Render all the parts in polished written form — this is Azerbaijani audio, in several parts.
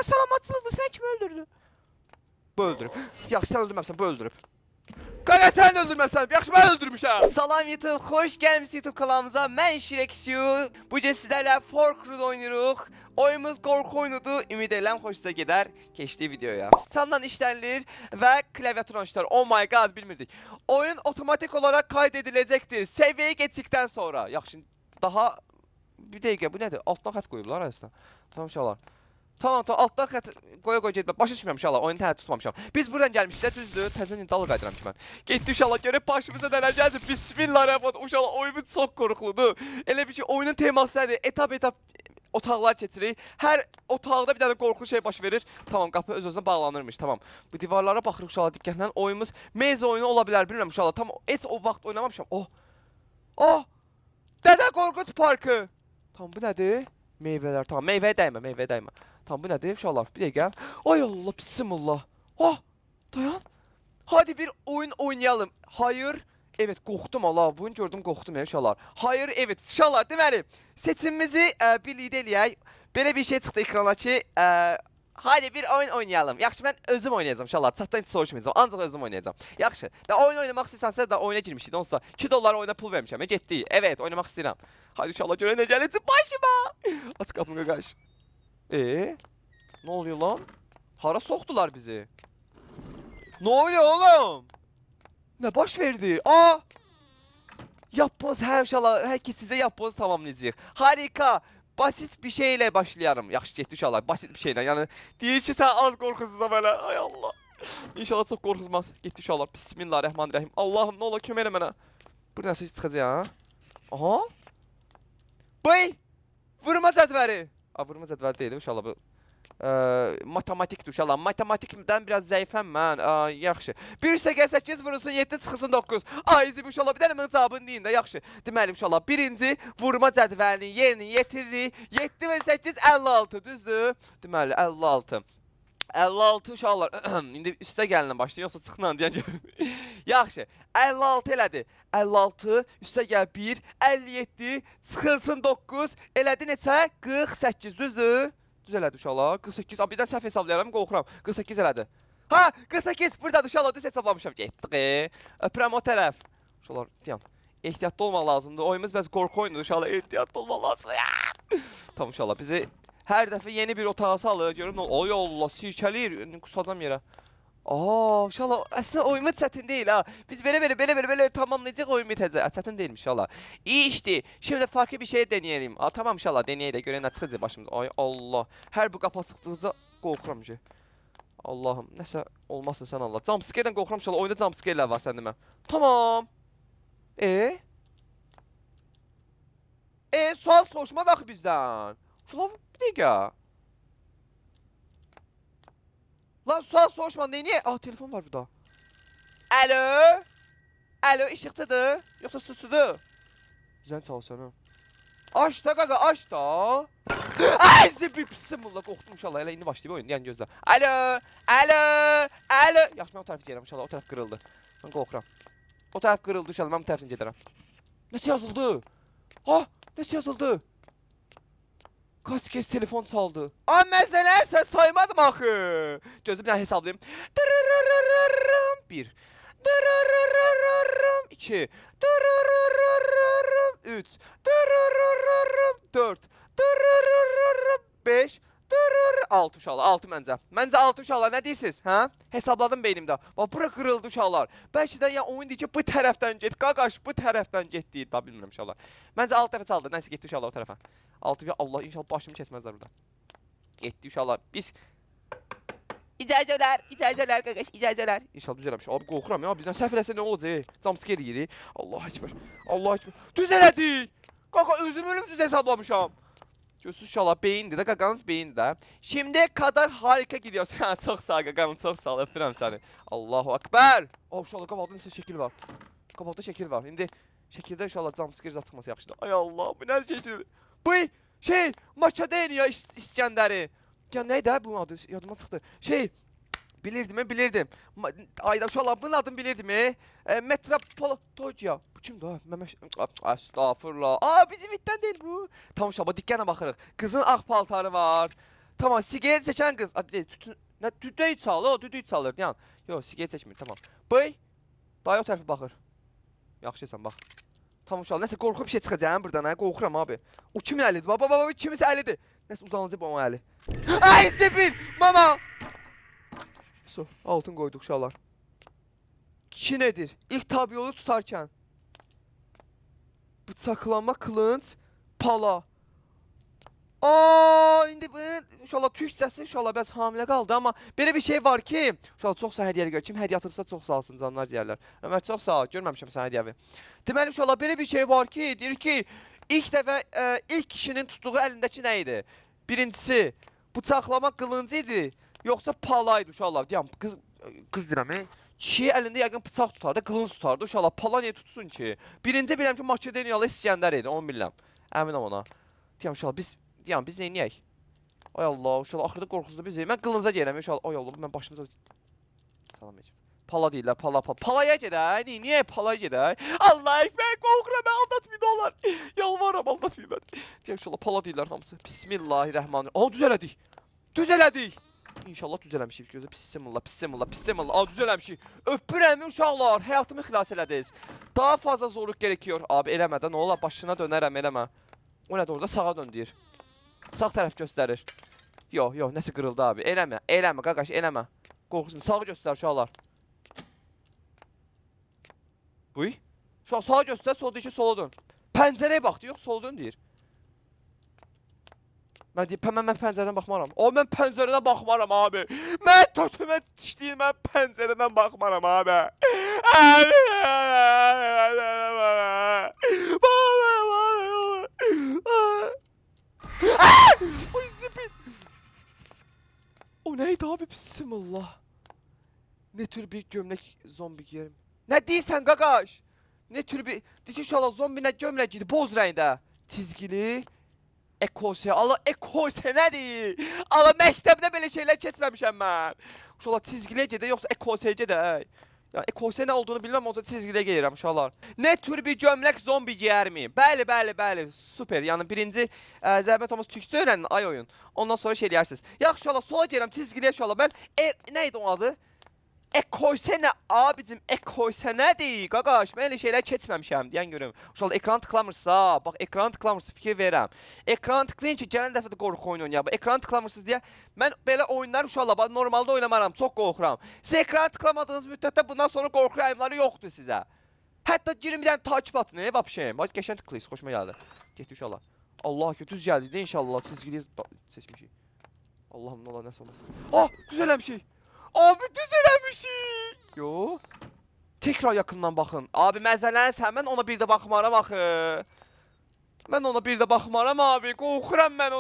Qaqa salamatçılıqdır, sən kimi öldürdün? Bu öldürüb. Yaxşı, sən öldürməmsən, bu öldürüb. Qaqa sən öldürməmsən, yaxşı mən öldürmüşəm. Salam YouTube, xoş gəlmişsiniz YouTube kanalımıza. Mən Şireksiyu. Bu gecə sizlərlə Forkroot oynayırıq. Oyunumuz qorxu oyunudur. Ümid edirəm xoşunuza gedər. Keçdik videoya. Standdan işlənilir və klaviaturdan işlər. Oh my god, bilmirdik. Oyun otomatik olaraq kaydediləcəkdir. Səviyyəyə geçdikdən sonra. Yaxşı, daha bir dəqiqə, bu nədir? Altdan xət qoyublar arasına. Tamam inşallah. Tamam, altdan xət qoya getmə. Başa düşmürəm inşallah. Oyunu təhət tutmamışam. Biz buradan gəlmişik də, düzdür. Təzədən dalı qaydıram ki mən. Getdik inşallah, görək başımıza nələr gəldi. Bismillahirrahmanirrahim. İnşallah oyun çox qorxuludur. Elə bir ki, oyunun teması nədir? Etap otaqlar keçirik. Hər otaqda bir dənə qorxulu şey baş verir. Tamam, qapı öz-özünə bağlanırmış. Tamam. Bu divarlara baxırıq inşallah diqqətlə. Oyunumuz meyz oyunu ola bilər, bilmirəm inşallah. Tam heç o vaxt oynamamışam. Oh! Dədə Qorqud Parkı. Tamam, bu nədir? Meyvələr. Tamam, meyvəyə dəymə. Tamam, bu nədir? İnşallah. Bir dəqiqə. Ay Allah, bismillah. Dayan. Hadi bir oyun oynayalım. Hayır. Evet, qorxdum Allah. Bunu gördüm, qorxdum inşallah. Hayır, evet. İnşallah, deməli. Seçimimizi birlikdə eləyək. Belə bir şey çıxdı ekrana ki, hadi bir oyun oynayalım. Yaxşı, mən özüm oynayacağım inşallah. Çatdan heç soruşmayacağım. Ancaq özüm oynayacağım. Yaxşı. Da oyun oynamaq istəsənsə də oyuna girmişdik. Onsuz da $2 oyuna pul vermişəm. Getdik. Evet, oynamaq istəyirəm. Hadi inşallah görək nə gələcək başıma. Aç qapını qaç. Ne oluyor lan? Hara soxdular bizi? Ne oluyor oğlum? Ne baş verdi? Yapboz inşallah. Herkes size yapboz tamamlayacaq. Harika. Basit bir şeyle başlayalım. Yaxşı, getdi inşallah. Basit bir şeyle. Yani deyir ki, sən az qorxusunsa belə. Ay Allah. İnşallah çox qorxuzmaz. Getdi inşallah. Bismillahirrahmanirrahim. Allahım, ne ola kömək elə mənə. Buradan ses çıxacaq ha. Aha. Bıy. Vurma cədvəri. Vurma cədvəri deyil inşallah bu. Matematikdir inşallah. Matematikdən biraz zəifəm mən. Yaxşı. 1-8 vurulsun 7 çıxsın 9. Zib inşallah bir dənə mən cavabını deyin də. Yaxşı. Deməli inşallah birinci vurma cədvəlinin yerini yetiririk. 7 vur 8 56. Düzdür? Deməli 56. 56 inşallah. İndi üstə gəlinə başlayın, yoxsa çıxınan deyən görüm. Yaxşı. 56 elədi. 56 üstə gəl 1. 57 çıxılsın 9. Elədi neçə? 48. Düzdür? Düz elədi uşaqlar. 48. Birdən səhv hesablayaram, qorxuram. 48 elədi. 48. Buradadır uşaqlar, düz hesablamışam. Getdik. Öpürəm o tərəf. Uşaqlar, deyəm. Ehtiyatlı olmaq lazımdır. Oyunumuz bəzi qorxu oyunudur uşaqlar. Ehtiyatlı olmaq lazımdır. Tamam uşaqlar, bizi hər dəfə yeni bir otağa salır. Görün, ay Allah, sirkəliyir. Kusacam yerə. İnşallah əslində oyunumuz çətin deyil ha. Biz belə tamamlayacaq, oyun bitəcək. Çətin deyilmiş inşallah. İyi işdi. Şimdi farklı bir şey deneyelim. Tamam inşallah deneyək də görək nə çıxacaq başımıza. Ay Allah. Hər bu qapı çıxdıqca qorxuram ki. Allahım, nəsə olmasın sən Allah. Jumpscare'dən qorxuram inşallah. Oyunda jumpscare'lər var sən demə. Tamam. Sual soruşma axı bizdən. Uşaqlar, bir dəqiqə. Lan sual soruşma, niye? Telefon var burada. Alo, ışıkçıdır. Yoksa susudur. Zən çalsana. Aç da qaqa, aç da. Ay zibi bismillah, qorxdum inşallah. Elə indi başlayıb oyun, yəni gözlə. Alo. Yaxşı, mən o tərəfə gedirəm inşallah, o tərəf qırıldı. Mən qorxuram. O tərəf qırıldı inşallah, mən bu tərəfdən gedirəm. Nəsə yazıldı? Nəsə yazıldı? Kaç kez telefon çaldı? Məsələn, sən saymadım axı. Gözüm bir dənə hesablayayım. 1 2 3 4 5 6 uşaqlar, 6 məncə. Məncə 6 uşaqlar, nə deyirsiniz? Hesabladım beynimdə. Bax, bura qırıldı uşaqlar. Bəlkə də ya oyun deyir ki, bu tərəfdən get. Qaqaş, bu tərəfdən get deyir. Bax, bilmirəm uşaqlar. Məncə 6 dəfə çaldı. Nəysə, getdi uşaqlar o tərəfə. 6 və Allah, inşallah başımı kəsməzlər burada. Getdi uşaqlar. Biz İcazələr, qaqaş, icazələr. İnşallah düz eləmiş. Abi, qorxuram ya. Bizdən səhv eləsə nə olacaq? Jumpscare yeyirik. Allah ekber. Düz elədik. Qaqa, özüm ölüm düz hesablamışam. Gözsüz inşallah, beyindir də, qaqanız beyindir də. Şimdiyə kadar harika gidiyorsun. Çox sağ ol qaqanım, çox sağ ol, öpürəm səni. Allahu akbar. Uşaqlar, qabaqda nəsə şəkil var. Qabaqda şəkil var. İndi şəkildə inşallah jumpscare çıxması yaxşıdır. Ay Allah, bu nə şəkil? Bu Makedoniya İskəndəri. Ya neydi bu adı? Yadıma çıxdı. Bilirdim. Ayda uşaqlar, bunun adını bilirdim. Metropolitoya. Bu kimdir ha? Estağfurullah. Bizim itdən deyil bu. Tamam uşaqlar, diqqətlə baxırıq. Qızın ağ paltarı var. Tamam, sigaret seçen kız. Abi tütün ne düdüğü çalır, o düdüğü çalır. Yani yok, sigaret seçmir. Tamam. Bey, dayı o tərəfə baxır. Yaxşısan bax. Tamam uşaq, nəsə qorxub bir şey çıxacağım buradan, ha, qorxuram abi. O kimin əlidir? Baba baba kimisə əlidir. Nəsə uzanacaq bu onun əli. Ay Sepil, mama. So, altın qoyduq uşaqlar. Kişi nedir? İlk tabi yolu tutarkən. Bıçaqlanma, kılınc, pala. Aa, indi bu uşaqlar türkçəsi uşaqlar bəs hamilə qaldı, amma belə bir şey var ki, uşaqlar çox sağ hədiyyəli gör. Kim hədiyyə atıbsa çox sağ olsun canlar deyərlər. Ömər çox sağ ol, görməmişəm sən hədiyyəvi. Deməli uşaqlar belə bir şey var ki, deyir ki, ilk dəfə ilk kişinin tutduğu əlindəki nə idi? Birincisi bıçaqlama qılıncı idi, yoxsa pala idi uşaqlar? Deyəm, qız deyirəm, kişi əlində yəqin bıçaq tutardı, qılınc tutardı. Uşaqlar pala niyə tutsun ki? Birinci biləm ki, Makedoniyalı İskəndər idi, onu bilirəm. Əminəm ona. Deyəm uşaqlar biz neyniyək? Ay Allah, uşaqlar axırda qorxuzdu bizi. Mən qılınca gələm uşaqlar. Ay Allah, mən başımıza salam edəcəm. Pala deyirlər, pala. Palaya gedək. Niyə palaya gedək? Allah ekber, qorxuram, mən aldatmayın olar. Yalvarıram, aldatmayın mən. Deyəm uşaqlar, pala deyirlər hamısı. Bismillahirrahmanirrahim. Aa, düz elədik. Düz elədik. İnşallah düz eləmişik gözə. Bismillah. Aa, düz eləmişik. Öpürəm uşaqlar, həyatımı xilas elədiniz. Daha fazla zorluq gerekiyor. Abi eləmə də, nə olar, başına dönərəm, eləmə. O nədir orada? Sağa dön deyir. Sağ tərəf göstərir. Yox, nəsə qırıldı abi. Eləmə, qaqaş, eləmə. Qorxusun, sağı göstər uşaqlar. Buy. Uşaq sağa göstər, sol deyir ki, sola dön. Pəncərəyə bax deyir, yox, sola dön deyir. Mən deyir, mən pəncərədən baxmaram. O, mən pəncərədən baxmaram abi. Mən tötümə dişliyim, mən pəncərədən baxmaram abi. Oy Sepil. O neydi abi, bismillah. Ne tür bir gömlek zombi giyerim. Ne deyirsən qaqaş? Ne tür bir... Deyir ki, zombi nə gömlek giydi, boz rəngdə. Tizgili. Ekose. Allah, ekose nədir? Allah, məktəbdə belə şeylər keçməmişəm mən. Uşaqlar, tizgilə gedə, yoxsa ekoseye gedə. Ya ekose nə olduğunu bilməm, o da tizgilə geyirəm uşaqlar. Ne tür bir gömlek zombi giyərmi? Bəli, super. Yəni birinci zəhmət olmaz türkçə öyrənin, ay oyun. Ondan sonra şey eləyərsiniz. Yaxşı uşaqlar, sola geyirəm, tizgilə uşaqlar. Mən, nə idi onun adı? Ekoyse nə abicim, ekoyse nədir? Qaqaş, mən elə şeylər keçməmişəm, deyən görüm. Uşaqlar, ekran tıklamırsa, bax, ekran tıklamırsa fikir verirəm. Ekran tıklayın ki, gələn dəfə də qorxu oyun oynayaq. Ekran tıklamırsınız deyə, mən belə oyunlar uşaqlar, bax, normalda oynamaram, çox qorxuram. Siz ekran tıklamadığınız müddətdə bundan sonra qorxu yayımları yoxdur sizə. Hətta girin bir dənə takip atın, vapşeyim. Bax, qəşən tıklayız, xoşuma gəldi. Getdi uşaqlar. Allah ki, düz gəldi, inşallah, çizgili seçmişik. Allahım, nə olar, nəsə olmasın. Ah, düz eləmişik. Abi düz eləmişik. Yo. Tekrar yakından baxın. Abi məzələnsən, mən ona bir də baxmaram axı. Mən ona bir də baxmaram abi. Qorxuram mən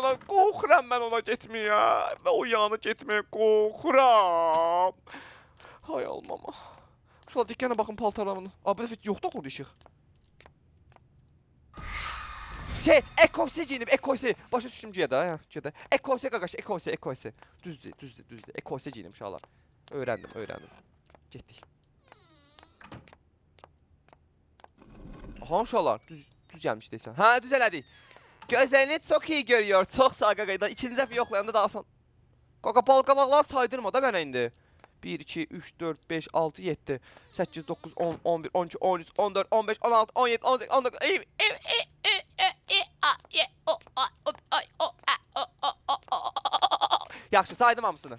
ona getməyə. Və o yana getməyə qorxuram. Hay almama. Şurada diqqətlə baxın paltarlarımın. Abi dəfət yoxdur axı işıq. Ekose giyinib, ekose. Başa düşdüm gedə, gedə. Ekose qaqaş, ekose. Düzdür. Ekose giyinib uşaqlar. Öyrəndim. Getdik. Aha uşaqlar, düz gəlmiş deyirsən. Hə, düz elədik. Gözəlini çox iyi görüyor. Çox sağ qaqayda. İkinci dəfə yoxlayanda da asan. Qaqa balqabaqlar saydırma da mənə indi. 1, 2, 3, 4, 5, 6, 7, 8, 9, 10, 11, 12, 13, 14, 15, 16, 17, 18, 19, Yaxşı, saydım hamısını.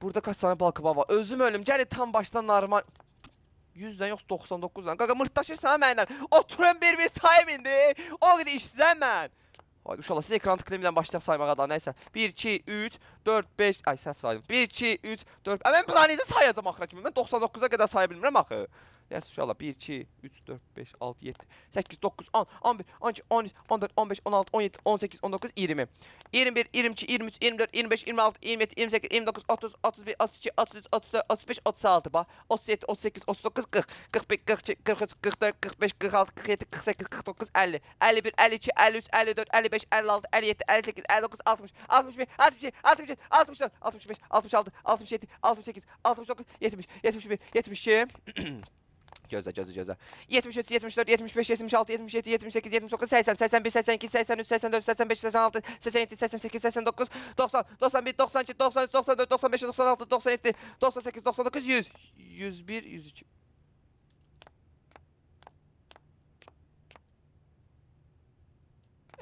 Burada kaç tane balqabaq var? Özüm ölüm, gəli tam başdan normal. 100'dən yox 99'dan. Qaqa mırtdaşırsan mənlə. Oturun bir sayım indi. O qədər işsizəm mən. Haydi uşaqlar, siz ekran tıklayın başlayaq saymağa da, nəysə. 1, 2, 3, 4, 5, ay səhv saydım. 1, 2, 3, 4, mən planeti sayacam axıra kimi. Mən 99'a qədər saya bilmirəm axı. Yes, uşaqlar 1, 2, 3, 4, 5, 6, 7, 8, 9, 10, 11, 12, 13, 14, 15, 16, 17, 18, 19, 20, 21, 22, 23, 24, 25, 26, 27, 28, 29, 30, 31, 32, 33, 34, 35, 36, bax. 37, 38, 39, 40, 41, 42, 43, 44, 45, 46, 47, 48, 49, 50, 51, 52, 53, 54, 55, 56, 57, 58, 59, 60, 61, 62, 63, 64, 65, 66, 67, 68, 69, 70, 71, 72. Gözlə, gözlə. 73, 74, 75, 76, 77, 78, 79, 80, 81, 82, 83, 84, 85, 86, 87, 88, 89, 90, 91, 92, 93, 94, 95, 96, 97, 98, 99, 100, 101, 102.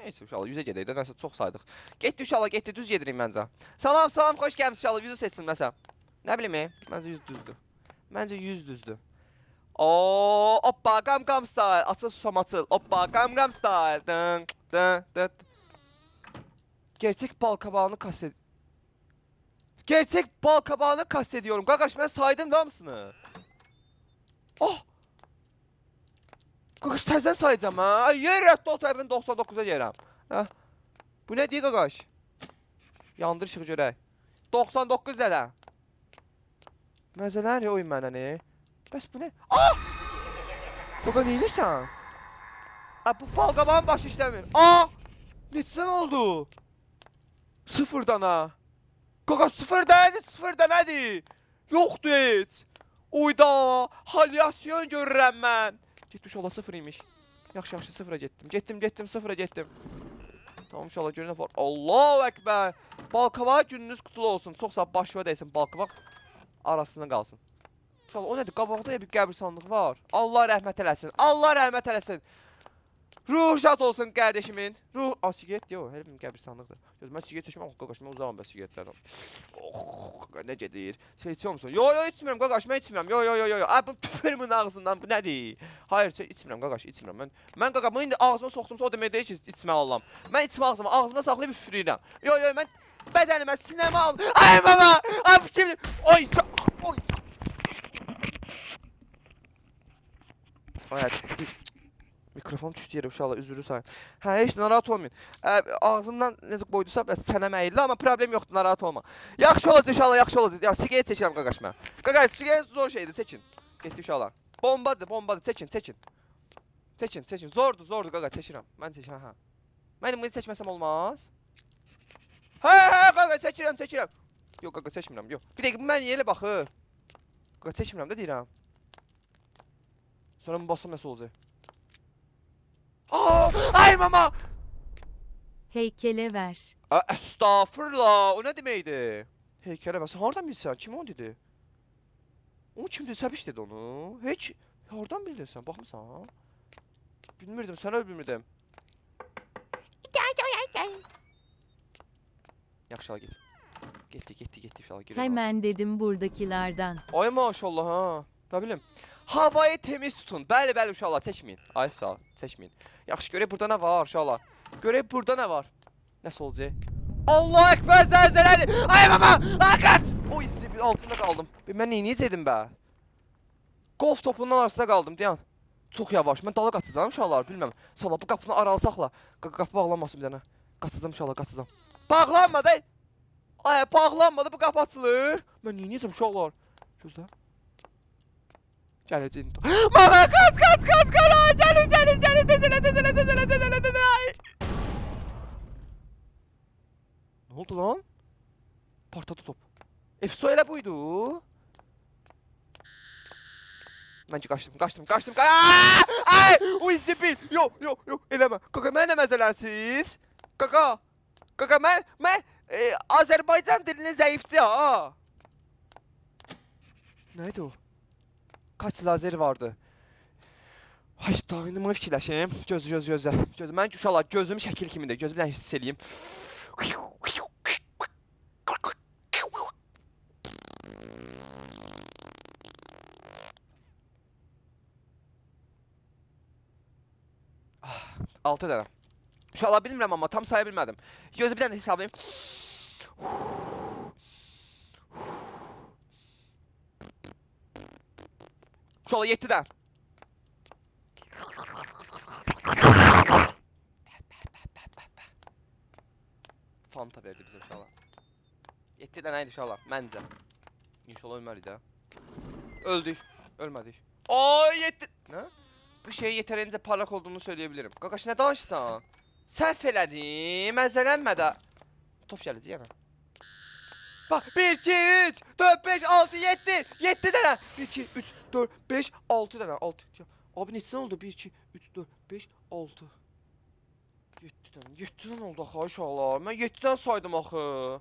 Neyse uşaqlar 100-ə gedək də, nəsə çox saydıq. Getdi uşaqlar, getdi, düz gedirik məncə. Salam, salam, xoş gəlmişsiniz uşaqlar, 100-ü seçsin məsələn. Nə bilim, məncə 100 düzdür. Məncə 100 düzdür. Oo, hoppa, qam style, açıl susam açıl. Hoppa, qam style. Dın, dın, dın. Gerçək bal kabağını kast ediyorum. Gerçək bal kabağını kast ediyorum. Qaqaş, mən saydım da hamısını. Oh! Qaqaş, təzdən sayacağım ha. Yerət dot evin 99'a gələm. Hə? Bu nə deyir qaqaş? Yandır işığı görək. 99 elə. Məzələr ya oyun mənə ne? Bəs bu nə? Ah! Qaqa neyinirsən? Bu bal qabağın başı işləmir. Ah! Neçədən oldu? Sıfırdan ha. Qaqa sıfırdan nədir? Yoxdur heç. Uyda, halyasyon görürəm mən. Getdi uşaqlar sıfır imiş. Yaxşı, sıfıra getdim. Getdim, sıfıra getdim. Tamam uşaqlar görünə var. Allahu Ekber. Bal qabağı gününüz qutlu olsun. Çox sağ başıva dəysin bal qabaq. Arasında qalsın. Uşaqlar o nədir? Qabaqda ya bir qəbirstanlıq var. Allah rəhmət eləsin. Allah rəhmət eləsin. Ruh şad olsun qardaşimin. Ruh... Sigaret yox, elə bir qəbirstanlıqdır. Mən sigaret çəkməm, qaqaş, mən uzağım ben sigaretlərdən. Oh, nə gedir? İçiyor musun? Yo, içmirəm qaqaş, mən içmirəm. Yo. Ay, bu tüpürümün ağzından, bu nədir? Hayır, içmirəm qaqaş, içmirəm. Mən qaqaş, bunu indi ağzıma soxdumsa o demək deyil ki, içmək alıram. Mən içmə ağzıma saxlayıb üfürürəm. Yo, mən bədənimə, sinəmə alım. Ay, baba! Ay, bu kimi... Oy! Ay, mikrofon düşdü yerə uşaqlar, üzürü sayın. Hə, heç narahat olmayın. Ağzımdan necə qoyduysa, bəs çənəm əyildi, amma problem yoxdur, narahat olma. Yaxşı olacaq uşaqlar, yaxşı olacaq. Ya, sigaret çəkirəm qaqaş mən. Qaqaş, sigaret zor şeydir, çəkin. Getdi uşaqlar. Bombadır, çəkin. Zordur qaqaş, çəkirəm. Mən çəkirəm, hə. Mən bunu çəkməsəm olmaz. Hə, qaqaş, çəkirəm. Yox, qaqaş, çəkmirəm, yox. Bir dəqiqə, mən niyə elə baxır? Qaqaş, çəkmirəm də deyirəm. Sonra mı bassam nəsə olacaq? Ay mama! Heykele ver. Estağfurullah, o ne demeydi? Heykele ver, sen hardan bilirsən? Kim onu dedi? O kimdir? Səbiş dedi onu. Heç, hardan bildin sen? Baxmısan? Bilmirdim, sən öyle bilmirdim. Yaxşı, git. Getdi inşallah. Hemen dedim buradakilerden. Ay maşallah ha. Ne bileyim. Havayı temiz tutun. Bəli uşaqlar, çəkməyin. Ay sağ ol, çəkməyin. Yaxşı, görək burada nə var uşaqlar. Görək burada nə var. Nəsə olacaq? Allah Ekber, zəlzələdir. Ay mama, qaç! Oy, zibil altında qaldım. Mən neyniyəcəkdim bə? Golf topunun arasında qaldım, dayan. Çox yavaş, mən dala qaçacağım uşaqlar, bilməm. Sala, bu qapını aralı saxla. Qapı bağlanmasın bir dənə. Qaçacağım uşaqlar, qaçacağım. Bağlanmadı. Ay, bağlanmadı, bu qapı açılır. Mən neyniyəcəm uşaqlar? Gözlə. Gələcək. Mama, qaç! Ay, gəlin, tezələ. Ay. Ne oldu lan? Partladı top. Efso elə buydu. Məncə qaçdım. Ay! Uy, zibil! Yox, eləmə. Qaqa, mənə məzələnsiz. Qaqa, mən Azərbaycan dilinin zəifçi ha. Neydi o? Kaç lazer vardı? Ay, dayınımı fikirləşim. Gözlə. Mən uşaqlar, gözüm şəkil kimidir. Gözümü bir dənə hiss eləyim. Altı dənə. Uşaqlar, bilmirəm amma tam saya bilmədim. Gözü bir dənə hesablayayım. Uşaqlar, 7 dənə. Fanta verdi bizə uşaqlar. 7 dənə idi uşaqlar, məncə. İnşallah ölmərik də. Öldük, ölmədik. Oy, 7... Nə? Bu şeyin yetərincə parlaq olduğunu söyləyebilirim. Qaqaş, nə danışırsan? Səhv elədim, məzələnmə də. Top gələcək yana. Bak 1, 2, 3, 4, 5, 6, 7. 7 tane. 1, 2, 3, 4, 5, 6 tane. 6. Abi neçə oldu? 1, 2, 3, 4, 5, 6. 7'den. 7'den oldu axı uşaqlar. Mən 7'den saydım axı.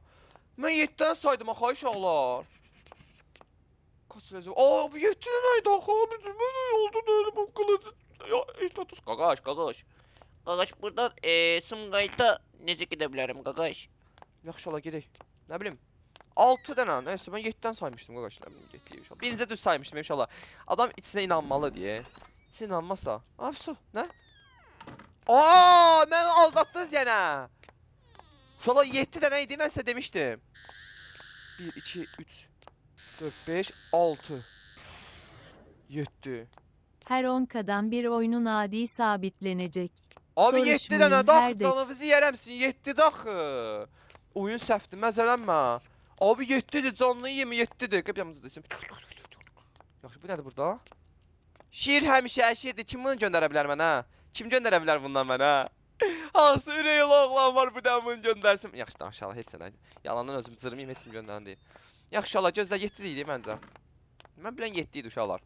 Mən 7'den saydım axı uşaqlar. Kaç rezil? Abi 7'den aydı axı. Bizim mən oldu böyle bu kılıcı. Ya status qaqaş, qaqaş. Qaqaş buradan Sumqayıta necə gedə bilərəm qaqaş? Yaxşı ola gedək. Nə bilim. 6 dənə. Nəysə mən 7-dən saymışdım qaqaş. Nə bilim 7 inşallah. Birinci düz saymışdım inşallah. Adam içinə inanmalı diye. İçinə inanmasa. Abi su, nə? Aa, məni aldatdınız yenə. Uşaqlar 7 dənə idi, mən sizə demişdim. 1, 2, 3, 4, 5, 6. 7. Her 10K'dan bir oyunun adi sabitlenecek. Abi 7 Soruşmayın, dənə hər dax, dəqiqə. canınızı yerəmsin, 7 daxı. Oyun səhvdir, məzələnmə. Abi 7-dir, canını yemi 7-dir. Qıp yanımızda desin. Yaxşı, bu nədir burada? Şiir həmişə şiirdir, kim bunu göndərə bilər mənə? Kim göndərə bilər bundan mənə? Hansı ürək oğlan var bu da bunu göndərsin? Yaxşı, danışalım, heç sənə. Yalandan özüm cırmayım, heç kim göndərən deyil. Yaxşı, Allah gözlə 7 deyil məncə. Mən bilən 7 idi uşaqlar.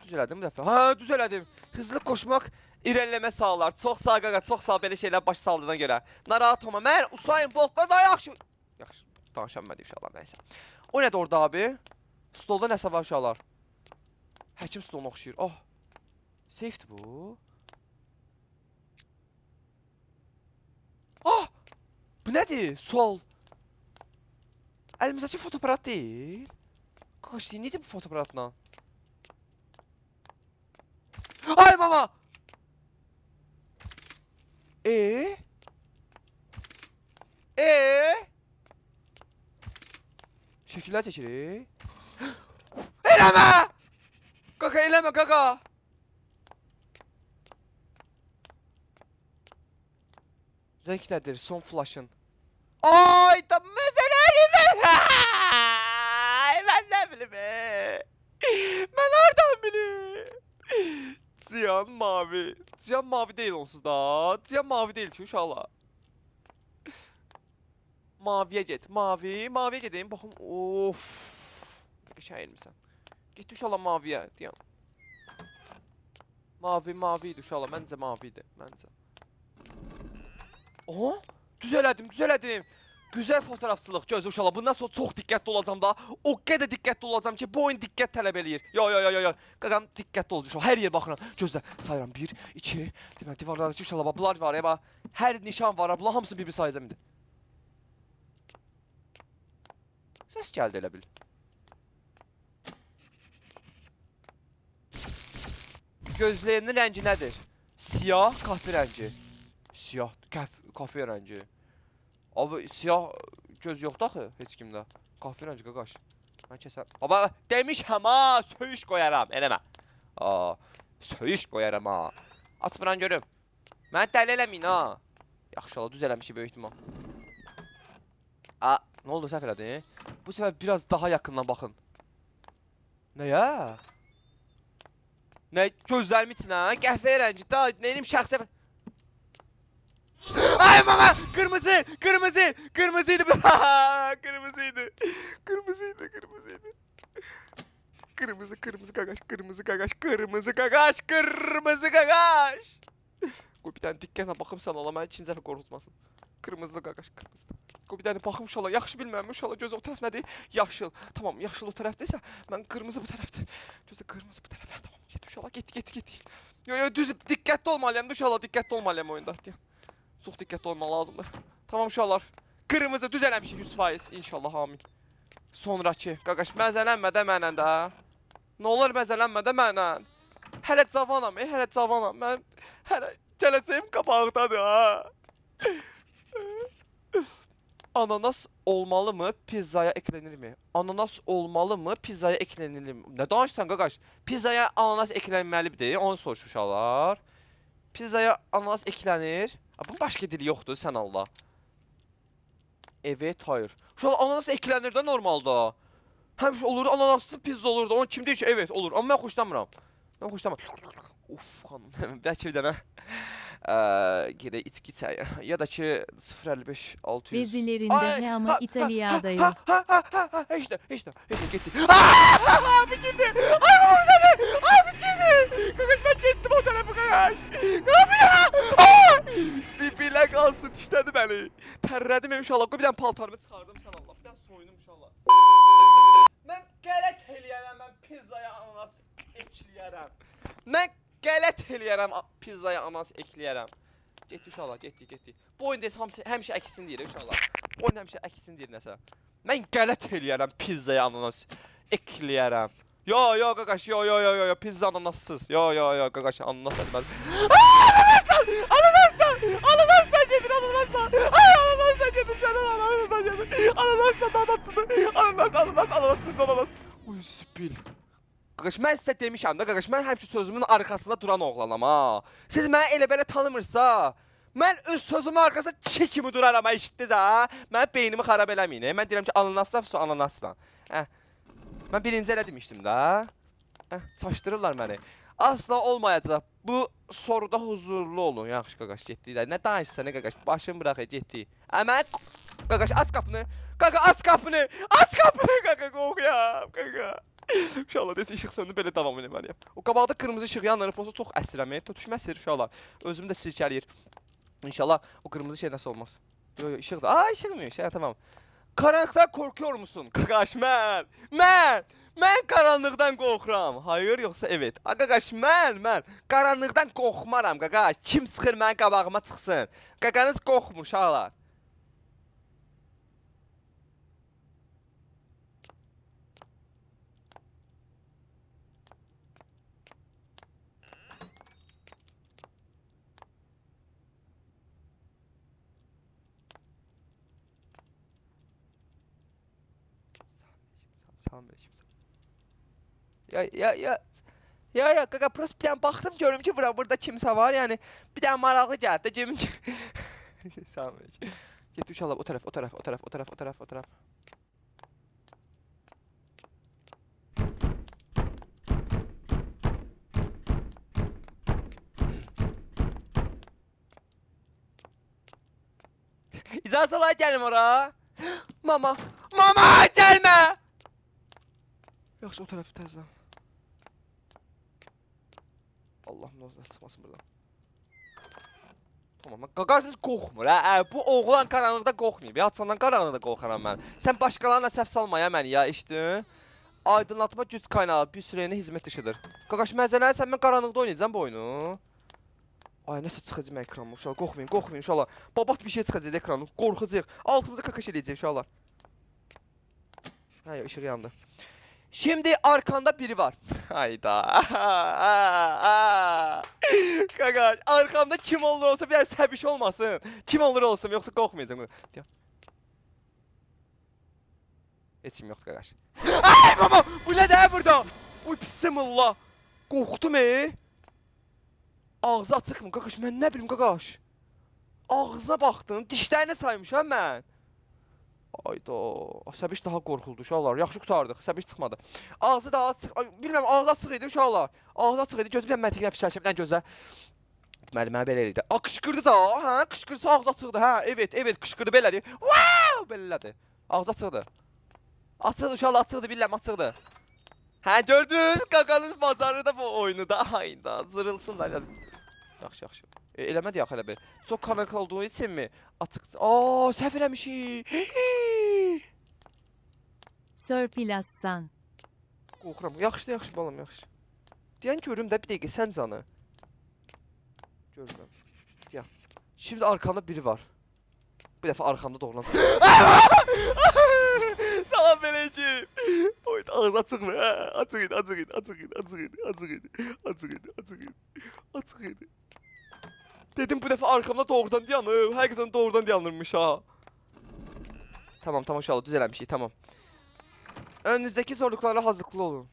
Düz elədim bu dəfə. Ha, düz elədim. Hızlı koşmaq irəliləmə sağlar. Çox sağ qaqa, çox sağ belə şeylər baş saldığına görə. Narahat olma. Mən Usain Bolt'la da yaxşı. Yaxşı, danışamədi uşaqlar, nəysə. O nədir orada abi? Stolda nəsə var uşaqlar? Həkim stoluna oxşayır. Oh. Safe'dir bu. Ah! Bu nədir? Sol. Əlimizdəki fotoaparat deyil. Qaş deyil, necə bu fotoaparatla? Ay mama! Şəkillər çəkirik. Eləmə! Qaka, eləmə, qaka! Renk nədir? Son flash'ın. Ay da məzələrim! Mən nə bilim. Mən oradan bilim. Cihan mavi. Cihan mavi değil onsuz da. Cihan mavi değil ki uşaqlar. Maviye get. Mavi. Maviye gedeyim. Baxım. Of. Geçen elmisən. Get uşaqlar maviye. Diyan. Mavi maviydi uşaqlar. Məncə maviydi. Məncə. Oha. Düz elədim. Düz elədim. Güzel fotoğrafçılıq. Gözlə uşaqlar. Bundan sonra çox diqqətli olacağım da. O qədər diqqətli olacağım ki, bu oyun diqqət tələb eləyir. Yo. Qaqam diqqətli olacaq uşaqlar. Hər yer baxıram. Gözlə. Sayıram. 1, 2. Demək divarlardakı uşaqlar bunlar var ya. Hər nişan var. Bunlar hamısını bir-bir sayacağım indi. Səs gəldi elə bil. Gözlərinin rəngi nədir? Siyah, kahve rəngi. Siyah, kahve rəngi. Abi siyah göz yoxdur axı heç kimdə. Kahve rəngi qaqaş. Mən kəsəm. Baba demişəm ha, söyüş qoyaram, eləmə. Aa, söyüş qoyaram ha. Aç buran görüm. Mən dəli eləməyin ha. Yaxşı ola, düz eləmişik böyük ehtimal. Aa, nə oldu səhv elədin? Bu səfər biraz daha yaxından baxın. Nəyə? Nə gözlərim içinə? Qəhvə rəngi da, nəyim şəxsə. Ay mama! Kırmızı! Kırmızı! Kırmızıydı bu! Kırmızıydı! Kırmızıydı! Kırmızıydı! Kırmızı kırmızı kagaş, kırmızı kagaş, kırmızı kagaş, kırmızı kagaş! Qoy bir dənə diqqətlə baxım sən ola, məni ikinci dəfə qorxutmasın. Kırmızılı qaqaş, kırmızı. Qoy bir dənə baxım uşaqlar, yaxşı bilmirəm uşaqlar, gözə o tərəf nədir? Yaşıl. Tamam, yaşıl o tərəfdəsə, mən kırmızı bu tərəfdə. Gözə kırmızı bu tərəfə, tamam. Get uşaqlar, get. Yo, düz diqqətli olmalıyam, uşaqlar, diqqətli olmalıyam oyunda. Çox diqqətli olmaq lazımdır. Tamam uşaqlar. Kırmızı düz eləmişik 100%, inşallah, amin. Sonrakı, qaqaş, məzələnmə də mənlə də. Nə olur məzələnmə də mənlə. Hələ cavanam, hələ cavanam. Mən hələ gələcəyim qabaqdadır ha. Ananas olmalı mı, pizzaya eklenir mi? Ananas olmalı mı, pizzaya eklenir mi? Nə danışsan qaqaş? Pizzaya ananas eklənməlidir, onu soruşuşalar. Pizzaya ananas eklənir. Bunun başqa dili yoxdur, sən Allah. Evet, hayır. Şu an ananas eklənir də normalda. Həmişə olur, ananaslı pizza olur da, onu kim deyir ki, evet olur. Amma mən xoşlamıram. Mən xoşlamıram. Uf, xanım, bəlkə bir dənə Gedək içki içək. Ya da ki 055 600. Vezilerinde he ama İtalya'da yok. Heç də, getdi. Bitirdi. Ay bitirdi. Qaqaş mən getdim o tərəfə qaqaş. Qapıya. Sibilə qalsın dişlədi məni. Tərlədim inşallah. Bir dənə paltarımı çıxardım sən Allah. Bir dənə soyunum inşallah. Mən qələt eləyərəm mən pizzaya ananas ekləyərəm. Mən qələt eləyərəm pizzaya ananas ekləyərəm. Getdi inşallah, getdi. Bu oyunda həmişə əksin deyir inşallah. Bu oyunda həmişə əksin deyir nəsə. Mən qələt eləyərəm pizzaya ananas ekləyərəm. Yo qaqaş, yo, pizza ananassız. Yo, qaqaş, ananas etməz. Ananasdan gedir, ananasdan. Ay, ananasdan gedir, sən ananasdan gedir. Ananasdan anatlıdır. Ananas. Uy, spil. Qaqaş, mən sizə demişəm də, qaqaş, mən həmişə sözümün arxasında duran oğlanam, ha. Siz mənə elə belə tanımırsa, mən öz sözümün arxasında çiçək kimi duraram, eşitdiniz, ha. Mən beynimi xarab eləməyin, mən deyirəm ki, ananasdan, sonra ananasdan. Mən birinci elə demişdim də. Çaşdırırlar məni. Asla olmayacaq. Bu soruda huzurlu olun. Yaxşı qaqaş, getdik də. Nə danışsan, qaqaş, başını bırax, getdik. Mən, qaqaş, aç qapını. Qaqa, aç qapını. Qaqa, qorxuyam, qaqa. İnşallah desə işıq söndü, belə davam eləməliyəm. O qabaqda qırmızı işıq yanır, prosta çox əsirəm, tutuşməsir uşaqlar. Özümü də sirkələyir. İnşallah o qırmızı şey nəsə olmaz. Yo, işıq da. İşıqmıyor, tamam. Karanlıqdan korkuyor musun? Qaqaş, mən qaranlıqdan qorxuram. Hayır, yoxsa evet. Qaqaş, mən qaranlıqdan qorxmaram, qaqaş. Kim çıxır mənim qabağıma çıxsın? Qaqanız qorxmur, uşaqlar. Salam aleyküm. Ya qaqa, prosta bir dənə baxdım, görüm ki, burada kimsə var, yəni bir dənə maraqlı gəldi, görüm ki. Salam aleyküm. Get uşaqlar, o tərəf. İcazə olar gəlim ora. Mama, gəlmə! Yaxşı, o tərəfi təzələm. Allahım, nə sıxmasın buradan. Tamam, qaqaşınız qorxmur, bu oğlan qaranlıqda qorxmayıb, açandan qaranlıqda qorxaram mən. Sən başqalarına səhv salmaya məni, eşitdin? Aydınlatma güc kaynağı bir sürəyinə hizmət dışıdır. Qaqaş, məzələyə sən mən qaranlıqda oynayacam bu oyunu. Ay, nəsə çıxacaq ekranım, uşaqlar, qorxmayın, uşaqlar. Babat bir şey çıxacaq ekranım, qorxacaq. Altımıza qaqaş eləyəcək, uşaqlar. Hə, işıq yandı. Şimdi arkanda biri var. Hayda. Qaqaş, arkamda kim olur olsa bir səbiş olmasın. Kim olur olsun, yoxsa qorxmayacaq. Heç kim yoxdur, qaqaş. Ay, baba, bu nə də burada? Uy, bismillah. Qorxdum, Ağzı açıqmı, qaqaş, mən nə bilim, qaqaş. Ağzına baxdın, dişlərini saymışam mən. Ayda, səbiş daha qorxuldu uşaqlar. Yaxşı qutardıq, səbiş çıxmadı. Ağzı daha açıq, bilmirəm, ağzı açıq idi uşaqlar. Ağzı açıq idi, gözü bir dənə məntiqlə fişərşə, bir dənə gözlə. Deməli, mənə belə eləydi. Qışqırdı da, qışqırsa ağzı açıqdı, evet, qışqırdı, belədir. Wow, belədir. Ağzı açıqdı. Açıqdı uşaqlar, açıqdı, bilirəm, açıqdı. Gördünüz, qaqanız bacarır da bu oyunu da. Ayda, zırılsın da biraz. Yaxşı. Eləmədi yaxı elə bir. Çox qaranlıq olduğu üçün mi? Açıq. Səhv eləmişik. Sörpilassan. Qorxuram. Yaxşı balam, yaxşı. Deyən görüm də bir dəqiqə sən canı. Görmürəm. Deyən. Şimdi arkamda biri var. Bu dəfə arkamda doğrulan. Salam verəcəm. Oyda ağız açıq mı? Açıq idi. Dedim bu dəfə arkamda doğrudan dayanır. Həqiqətən doğrudan dayanırmış ha. Tamam uşaqlar, düz eləmişik, tamam. Önünüzdəki zorluqlara hazırlıqlı olun.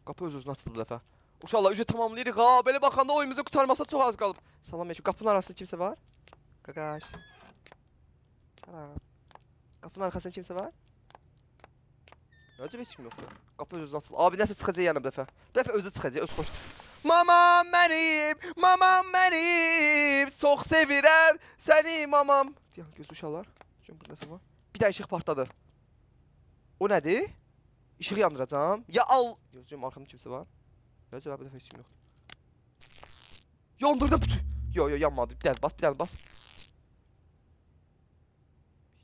Qapı öz-özünə açıldı bu dəfə. Uşaqlar, ücret tamamlayırıq ha. Belə baxanda oyumuzu qurtarmasa çox az qalıb. Salam aleyküm. Qapının arasında kimsə var? Qaqaş. Salam. Qapının arxasında kimsə var? Necə heç kim yoxdur. Qapı öz-özünə açıldı. Abi nəsə çıxacaq yanım bu dəfə. Bu dəfə özü çıxacaq, öz xoş. Mamam mənim, çox sevirəm səni mamam. Ya göz uşaqlar. Çünki burada nəsə var. Bir də işıq partladı. O nədir? İşıq yandıracağam. Ya al. Gözüm arxamda kimsə var. Nə cavab bir dəfə heç kim yoxdur. Yandırdım. Yo yanmadı. Bir dənə bas, bir dənə bas.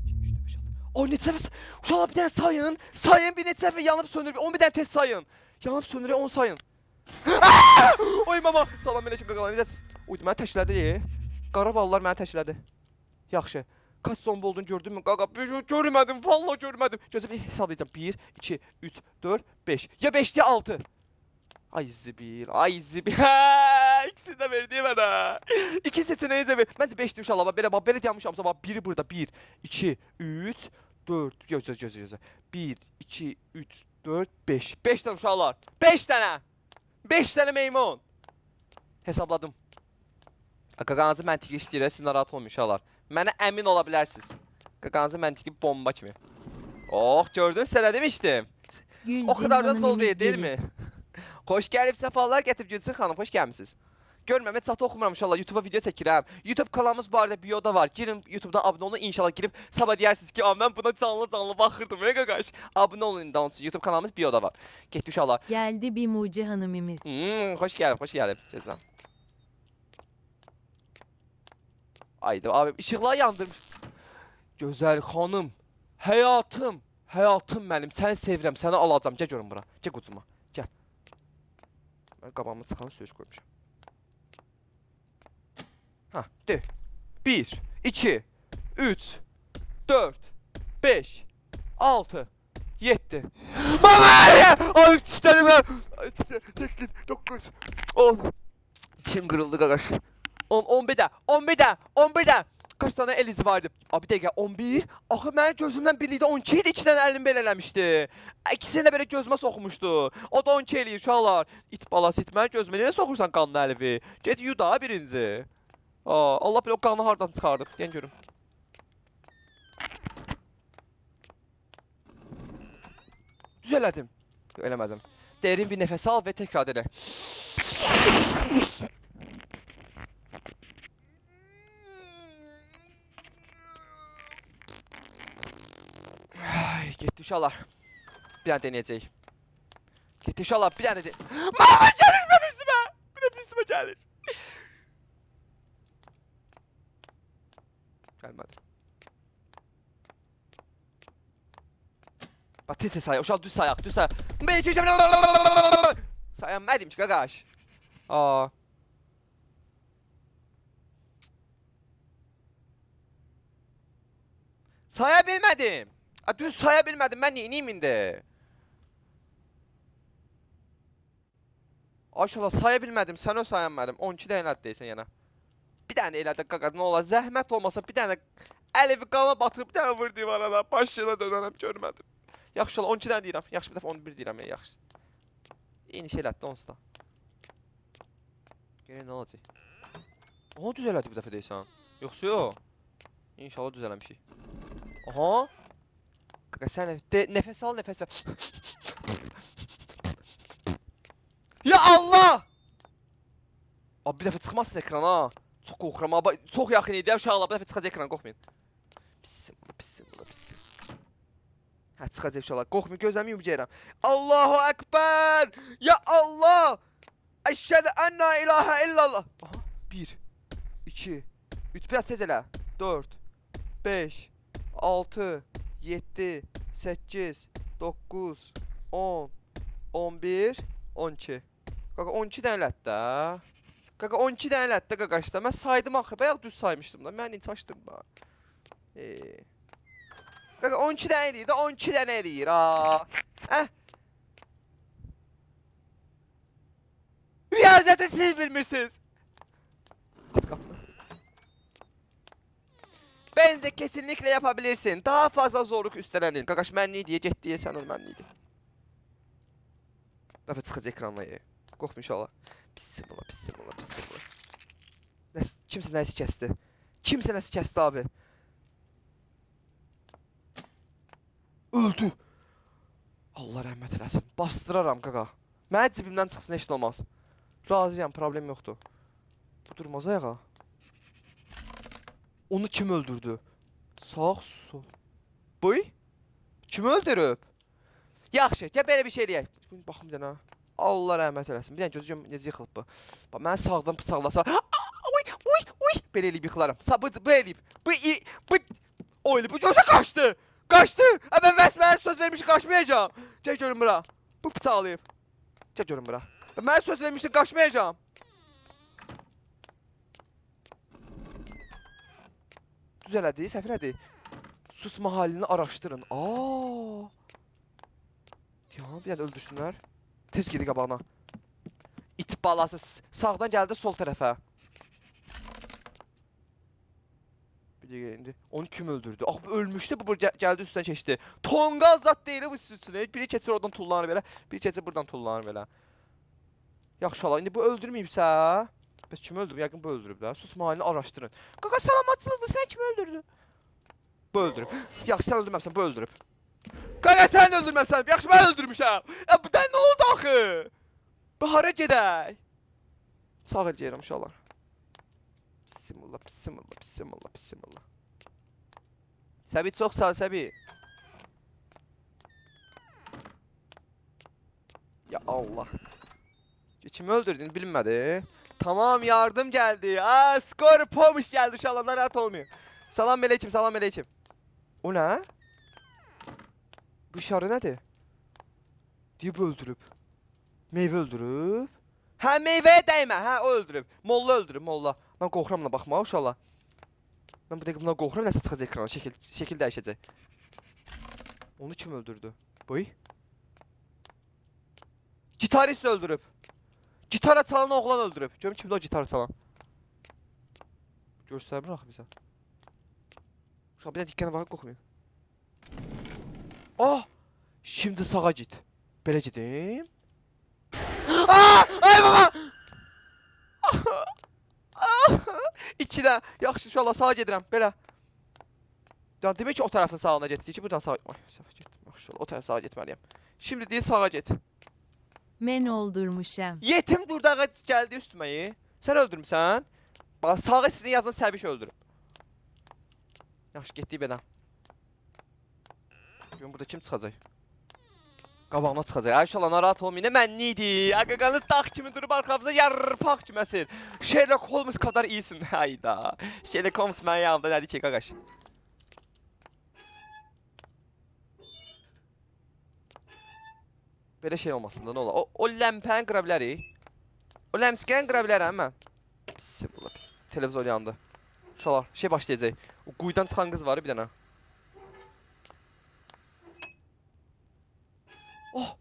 2 3 4 5 6. O neçə dəfə? Uşaqlar bir dənə sayın. Sayın bir neçə dəfə yanıb sönür. 11 dənə tez sayın. Yanıb sönür 10 sayın. Oy mama. Salam əleykum qaqalar. Necəsiz? Uydu məni təşkilədi. Qara ballar məni təşkilədi. Yaxşı. Kaç zombi olduğunu gördün mü? Qaqa görmədim. Vallahi görmədim. Gözə bir hesab edəcəm. 1 2 3 4 5. Ya 5 ya 6. Ay zibil, ay zibil. İkisini də verdi mənə. İki seçeneği də ver. Məncə 5-dir uşaqlar. Belə yanmışamsa bax biri burada. 1 2 3 4. Gözə. 1 2 3 4 5. 5 dənə uşaqlar. 5 dənə. 5 dənə meymun. Hesabladım. Qaqanızı məntiqi işləyir, siz narahat olmayın uşaqlar. Mənə əmin ola bilərsiniz. Qaqanızı məntiqi bomba kimi. Oh, gördün sənə demişdim. O kadar da sol değil mi? Xoş gəlib, səfalar gətirib Gülsün xanım, xoş gəlmisiniz. Görməm, çatı oxumuram inşallah, YouTube'a video çəkirəm. YouTube kanalımız bu arada bioda var. Girin YouTube'da abunə olun, inşallah girib sabah deyirsiniz ki, mən buna canlı baxırdım, qaqaş. Abunə olun indi onun üçün, YouTube kanalımız bioda var. Getdi uşaqlar. Geldi bir muci hanımimiz. Xoş gəlib, gözləm. Ayda abi, işıqları yandırmış. Gözəl xanım, həyatım mənim, səni sevirəm, səni alacam, gəl görün bura, gəl qucuma, gəl. Mən qabağıma çıxan söz qoymuşam. Ha, de. 1, 2, 3, 4, 5, 6, 7. Mama! Ay, tütəlim mən. 8, 9, 10. Kim qırıldı qaqaş? 11 də. Kaç tane el izi vardı? Abi dəqiqə 11. Axı mənim gözümdən birlikdə 12 idi, 2 dənə əlim belə eləmişdi. İkisini də belə gözümə soxmuşdu. O da 12 eləyir uşaqlar. İt balası it, mənim gözümə niyə soxursan qanlı əlivi? Get yu da birinci. Allah bilir o qanı hardan çıxardıb. Deyən görüm. Düz elədim. Eləmədim. Derin bir nəfəs al və təkrar elə. Getdi uşaqlar. Bir dənə denəyəcək. Getdi uşaqlar, bir dənə denəyəcək. Mama gəlir mənim üstümə. Bir də üstümə gəlir. Gəlmədi. Bax tez sayaq, uşaq düz sayaq. Mən iki sayam mədim ki, qaqaş. Saya bilmədim. Düz saya bilmədim, mən neyniyim indi? Aşağıda saya bilmədim, sən o sayanmədim. 12 də elədi deysən yana. Bir dənə elədi qaqa, nə olar? Zəhmət olmasa bir dənə əlivi qana batırıb bir dənə vur divara da. Başına dönərəm, görmədim. Yaxşı ola, 12 dənə deyirəm. Yaxşı bir dəfə 11 deyirəm, yaxşı. Eyni şey elədi, onsuz da. Görək nə olacaq? Aha, düz elədi bir dəfə deysən. Yoxsa yox? İnşallah düz eləmişik. Aha. Qaqa sən nəfəs al, nəfəs ver. Ya Allah! Abi bir dəfə çıxmazsın ekrana. Çox qorxuram abi. Çox yaxın idi uşaqlar. Bir dəfə çıxacaq ekran, qorxmayın. Pissin. Hə, çıxacaq uşaqlar. Qorxmayın, gözləmi yumacaqram. Allahu Ekber! Ya Allah! Əşhədə ənna ilahə illallah. Aha, 1, 2, 3, biraz tez elə. 4, 5, 6, 7, 8, 9, 10, 11, 12. Qaqa 12 dənə elətdi də. Qaqa 12 dənə elətdi də qaqaşda. Mən saydım axı, bayaq düz saymışdım da. Mən heç açdım da. Qaqa 12 dənə eləyir də, 12 dənə eləyir. Riyazəti siz bilmirsiniz. Aç qapını. Bence kesinlikle yapabilirsin. Daha fazla zorluk üstlenelim. Qaqaş mən nə deyə get deyə sən ol mən nə deyə. Dəfə çıxacaq ekranla. Qorxma inşallah. Pissin bula. Kimsə nəsi kəsdi? Kimsə nəsi kəsdi abi? Öldü. Allah rəhmət eləsin. Bastıraram qaqa. Mənə cibimdən çıxsın heç olmaz. Razıyam, problem yoxdur. Bu durmaz ayağa. Onu kim öldürdü? Sağ, sol. Boy? Kim öldürüb? Yaxşı, gəl belə bir şey deyək. Baxım bir dənə. Allah rəhmət eləsin. Bir dənə gözüm necə yıxılıb bu. Bax, mən sağdan bıçaqlasa. Oy, oy, oy. Belə eləyib yıxılaram. Belə eləyib. Bu, oylu, bu gözə qaçdı. Qaçdı. Mən mən söz vermişim, qaçmayacağam. Gəl görün bura. Bu bıçaqlayıb. Gəl görün bura. Mən söz vermişim, qaçmayacağam. Düz elədi, səhv elədi. Susma halini araşdırın. Ya, bir dənə öldürsünlər. Tez gedi qabağına. İt balası sağdan gəldi sol tərəfə. Bir dəqiqə indi. Onu kim öldürdü? Ah, ölmüşdü, bu gəldi üstündən keçdi. Tonqal zat deyil bu üstünə. Biri keçir oradan tullanır belə, biri keçir buradan tullanır belə. Yaxşı ola, indi bu öldürməyibsə, bəs kim öldürüb? Yəqin bu öldürüb də. Susma halini araşdırın. Qaqa salamatçılıqdır, sən kimi öldürdün? Bu öldürüb. Yaxşı, sən öldürməmsən, bu öldürüb. Qaqa sən öldürməmsən, yaxşı mən öldürmüşəm. Ya bu da nə oldu axı? Bu hara gedək? Sağ el gəlirəm inşallah. Bismillah, bismillah, bismillah, bismillah. Səbi çox sağ ol, Səbi. Ya Allah. Kimi öldürdün bilinmədi. Tamam, yardım gəldi. Skor pomuş gəldi inşallah, narahat olmayın. Salam aleyküm, salam aleyküm. O nə? Bu işarə nədir? Deyib öldürüb. Meyvə öldürüb. Hə, meyvəyə dəymə. Hə, o öldürüb. Molla öldürüb, molla. Mən qorxuram buna baxma uşaqlar. Mən bu dəqiqə buna qorxuram, nəsə çıxacaq ekrana, şəkil dəyişəcək. Onu kim öldürdü? Boy. Gitarist öldürüb. Gitara çalan oğlan öldürüb. Görüm kimdə o gitarı çalan. Göstərmir axı bizə. Uşaq bir də diqqətlə baxıb qorxmayın. Şimdi sağa git. Belə gedim. Ay baba! İkidə. Yaxşı inşallah sağa gedirəm. Belə. Yani demək ki o tərəfin sağına getdi ki buradan sağa. Ay, səhv getdim. Yaxşı o tərəf sağa getməliyəm. Şimdi deyil sağa get. Men öldürmüşəm. Yetim durdağa gəldi üstüməyi. Sən öldürmüsən. Bax sağa sizin yazan Səbiş öldürüb. Yaxşı getdik belə. Görün burada kim çıxacaq? Qabağına çıxacaq. Ay inşallah narahat olmayın. Mən neydi? Qaqanız dağ kimi durub arxamıza yarpaq kimi əsir. Sherlock Holmes kadar iyisin. Hayda. Sherlock Holmes mən yanımda nədir ki qaqaş? Belə şey olmasın da nə olar? O ləmpəni qıra bilərik. O ləmskəni qıra bilərəm mən. Bismillah. Televizor yandı. Uşaqlar şey başlayacaq. O quyudan çıxan qız var bir dənə. Oh!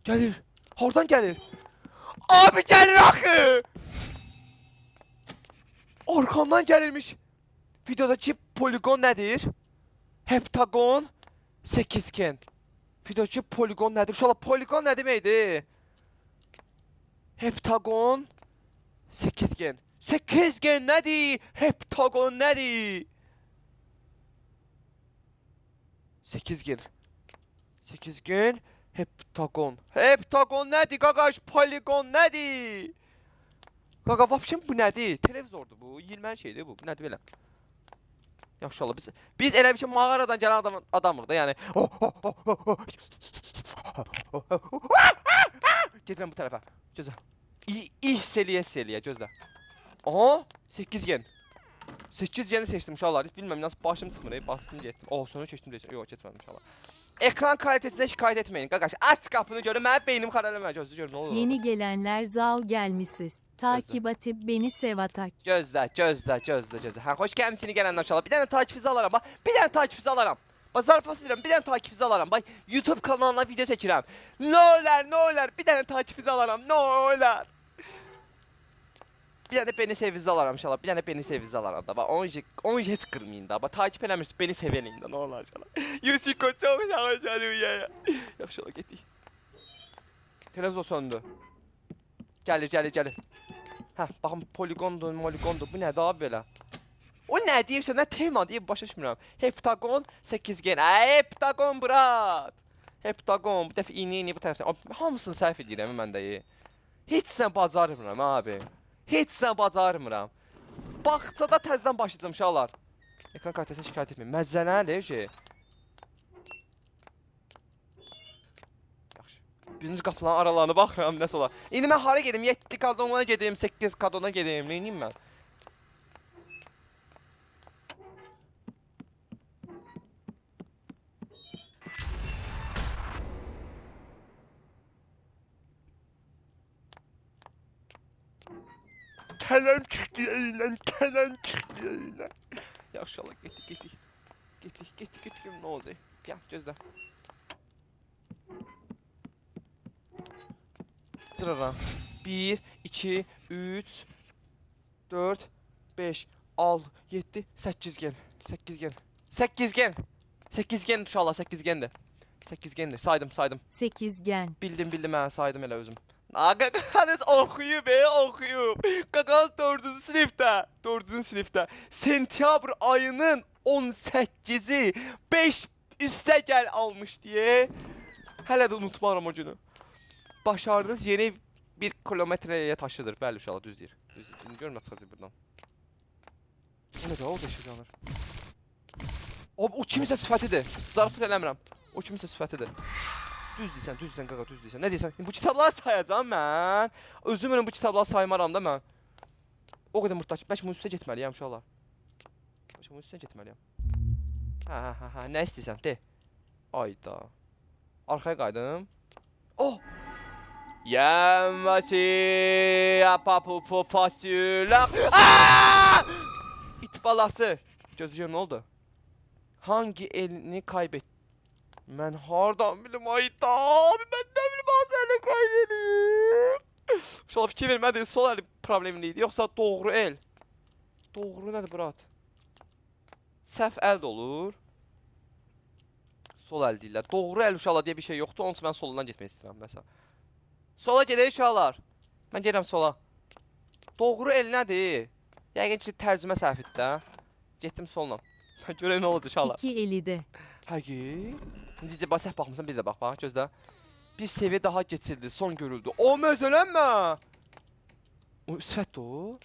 Gəlir. Oradan gəlir. Abi gəlir axı! Arkamdan gəlirmiş. Videodakı poligon nədir? Heptagon, sekizgen. Videodakı poligon nədir? Uşaqlar poligon nə deməkdir? Heptagon, sekizgen. Sekizgen nədir? Heptagon nədir? Sekizgen. Sekizgen, heptagon. Heptagon nədir qaqaş? Poligon nədir? Qaqa, vapşın bu nədir? Televizordur bu. Yilmən şeydir bu. Bu nədir belə? Yaxşı ola biz elə bir ki mağaradan gələn adamıq da yəni. Gedirəm bu tərəfə. Gözlə. İhseliyə gözlə. Aha, 8gen. 8geni seçdim uşaqlar. Bilməm nasıl başım çıxmır. Bastım getdim. Sonra keçdim deyəcəm. Yox, keçmədim uşaqlar. Ekran kalitesine şikayet etmeyin. Qaqaş, aç qapını görün. Mənim beynim xarələmə. Gözlə görün nə olur. Yeni gelenler zao gelmişsiz. Takip atip beni sevatak. Gözlə. Hə, xoş gəlmisiniz gələnlər uşaqlar. Bir dənə takip izi alaram. Bir dənə takip izi alaram. Zarfası deyirəm, bir dənə takip izi alaram. Bax, YouTube kanalına video çəkirəm. Nə olar, bir dənə takip izi alaram. Nə olar. Bir dənə beni sev izi alaram inşallah. Bir dənə beni sev izi alaram da. Bax, onu heç qırmayın da. Bax, takip eləmirsiniz, beni sevəliyim də. Nə olar inşallah. Yusiko çox şahane ya. Yaxşı ola getdik. Televizor söndü. Gəlir. Hə, baxın poligondur. Bu nədir abi belə? O nə deyirsə, nə tema deyib başa düşmürəm. Heptagon, sekizgen. Heptagon brat. Heptagon. Bu dəfə ini bu tərəfdən. Hamısını səhv edirəm mən də. Heç sən bacarmıram abi. Heç sən bacarmıram. Bağçada təzədən başlayacağım uşaqlar. Ekran kalitəsinə şikayət etməyin. Məzzənəli şey. Yaxşı. Birinci qapıların aralarına baxıram nəsə olar. İndi mən hara gedim? 7 kadona gedim, 8 kadona gedim. Neyniyim mən? Tələm çıxdı yayından, tələm çıxdı yayından. Yaxşı Allah, getdik. Getdik, nə olacaq? Gəl, gözlə. Sıradan. 1, 2, 3, 4, 5, 6, 7, 8 gen. 8 gen. 8 gen. 8 gen uşaqlar, 8 gendir. 8 gendir. Saydım. Sekizgen. Bildim, mən saydım elə özüm. Qaqaz oxuyub, oxuyub. Qaqaz 4-cü sinifdə. 4-cü sinifdə. Sentyabr ayının 18-i 5 üstə gəl almış deyə. Hələ də unutmaram o günü. Başardınız, yeni bir kilometreye taşıdır. Bəli uşaqlar, düz deyir. Düz görmə çıxacaq buradan. O nə də, o da işə yanır. O kimisə sifətidir. Zarafat eləmirəm. O kimisə sifətidir. Düz deyirsən qaqa, düz deyirsən. Nə deyirsən? Bu kitabları sayacağam mən. Özümün bu kitabları saymaram da mən. O qədər mırtdaş. Bəlkə bunun üstə getməliyəm uşaqlar. Bəlkə bunun üstə getməliyəm. Hə, nə istəyirsən? De. Ayda. Arxaya qaydım. Oh! Yəməsi apapupu fasulye. İt balası. Gözləyəm, nə oldu? Hangi elini kaybettin? Mən hardan bilim Ayda? Abi mən nə bilim azərlə qaydedim. Uşaqlar fikir vermədi, sol əli problemliydi, yoxsa doğru el? Doğru nədir brat? Səhv əl də olur. Sol əl deyirlər. Doğru əl uşaqlar deyə bir şey yoxdur, onun üçün mən solundan getmək istəyirəm məsələn. Sola gedək uşaqlar. Mən gedirəm sola. Doğru el nədir? Yəqin ki tərcümə səhvidir də. Getdim solla. Görək nə olacaq uşaqlar. İki eli de. Həqiqi. İndi səhv baxmısan, bir də bax, gözlə. Bir seviyə daha keçildi, son görüldü. O məsələnmə. O sifətdir o.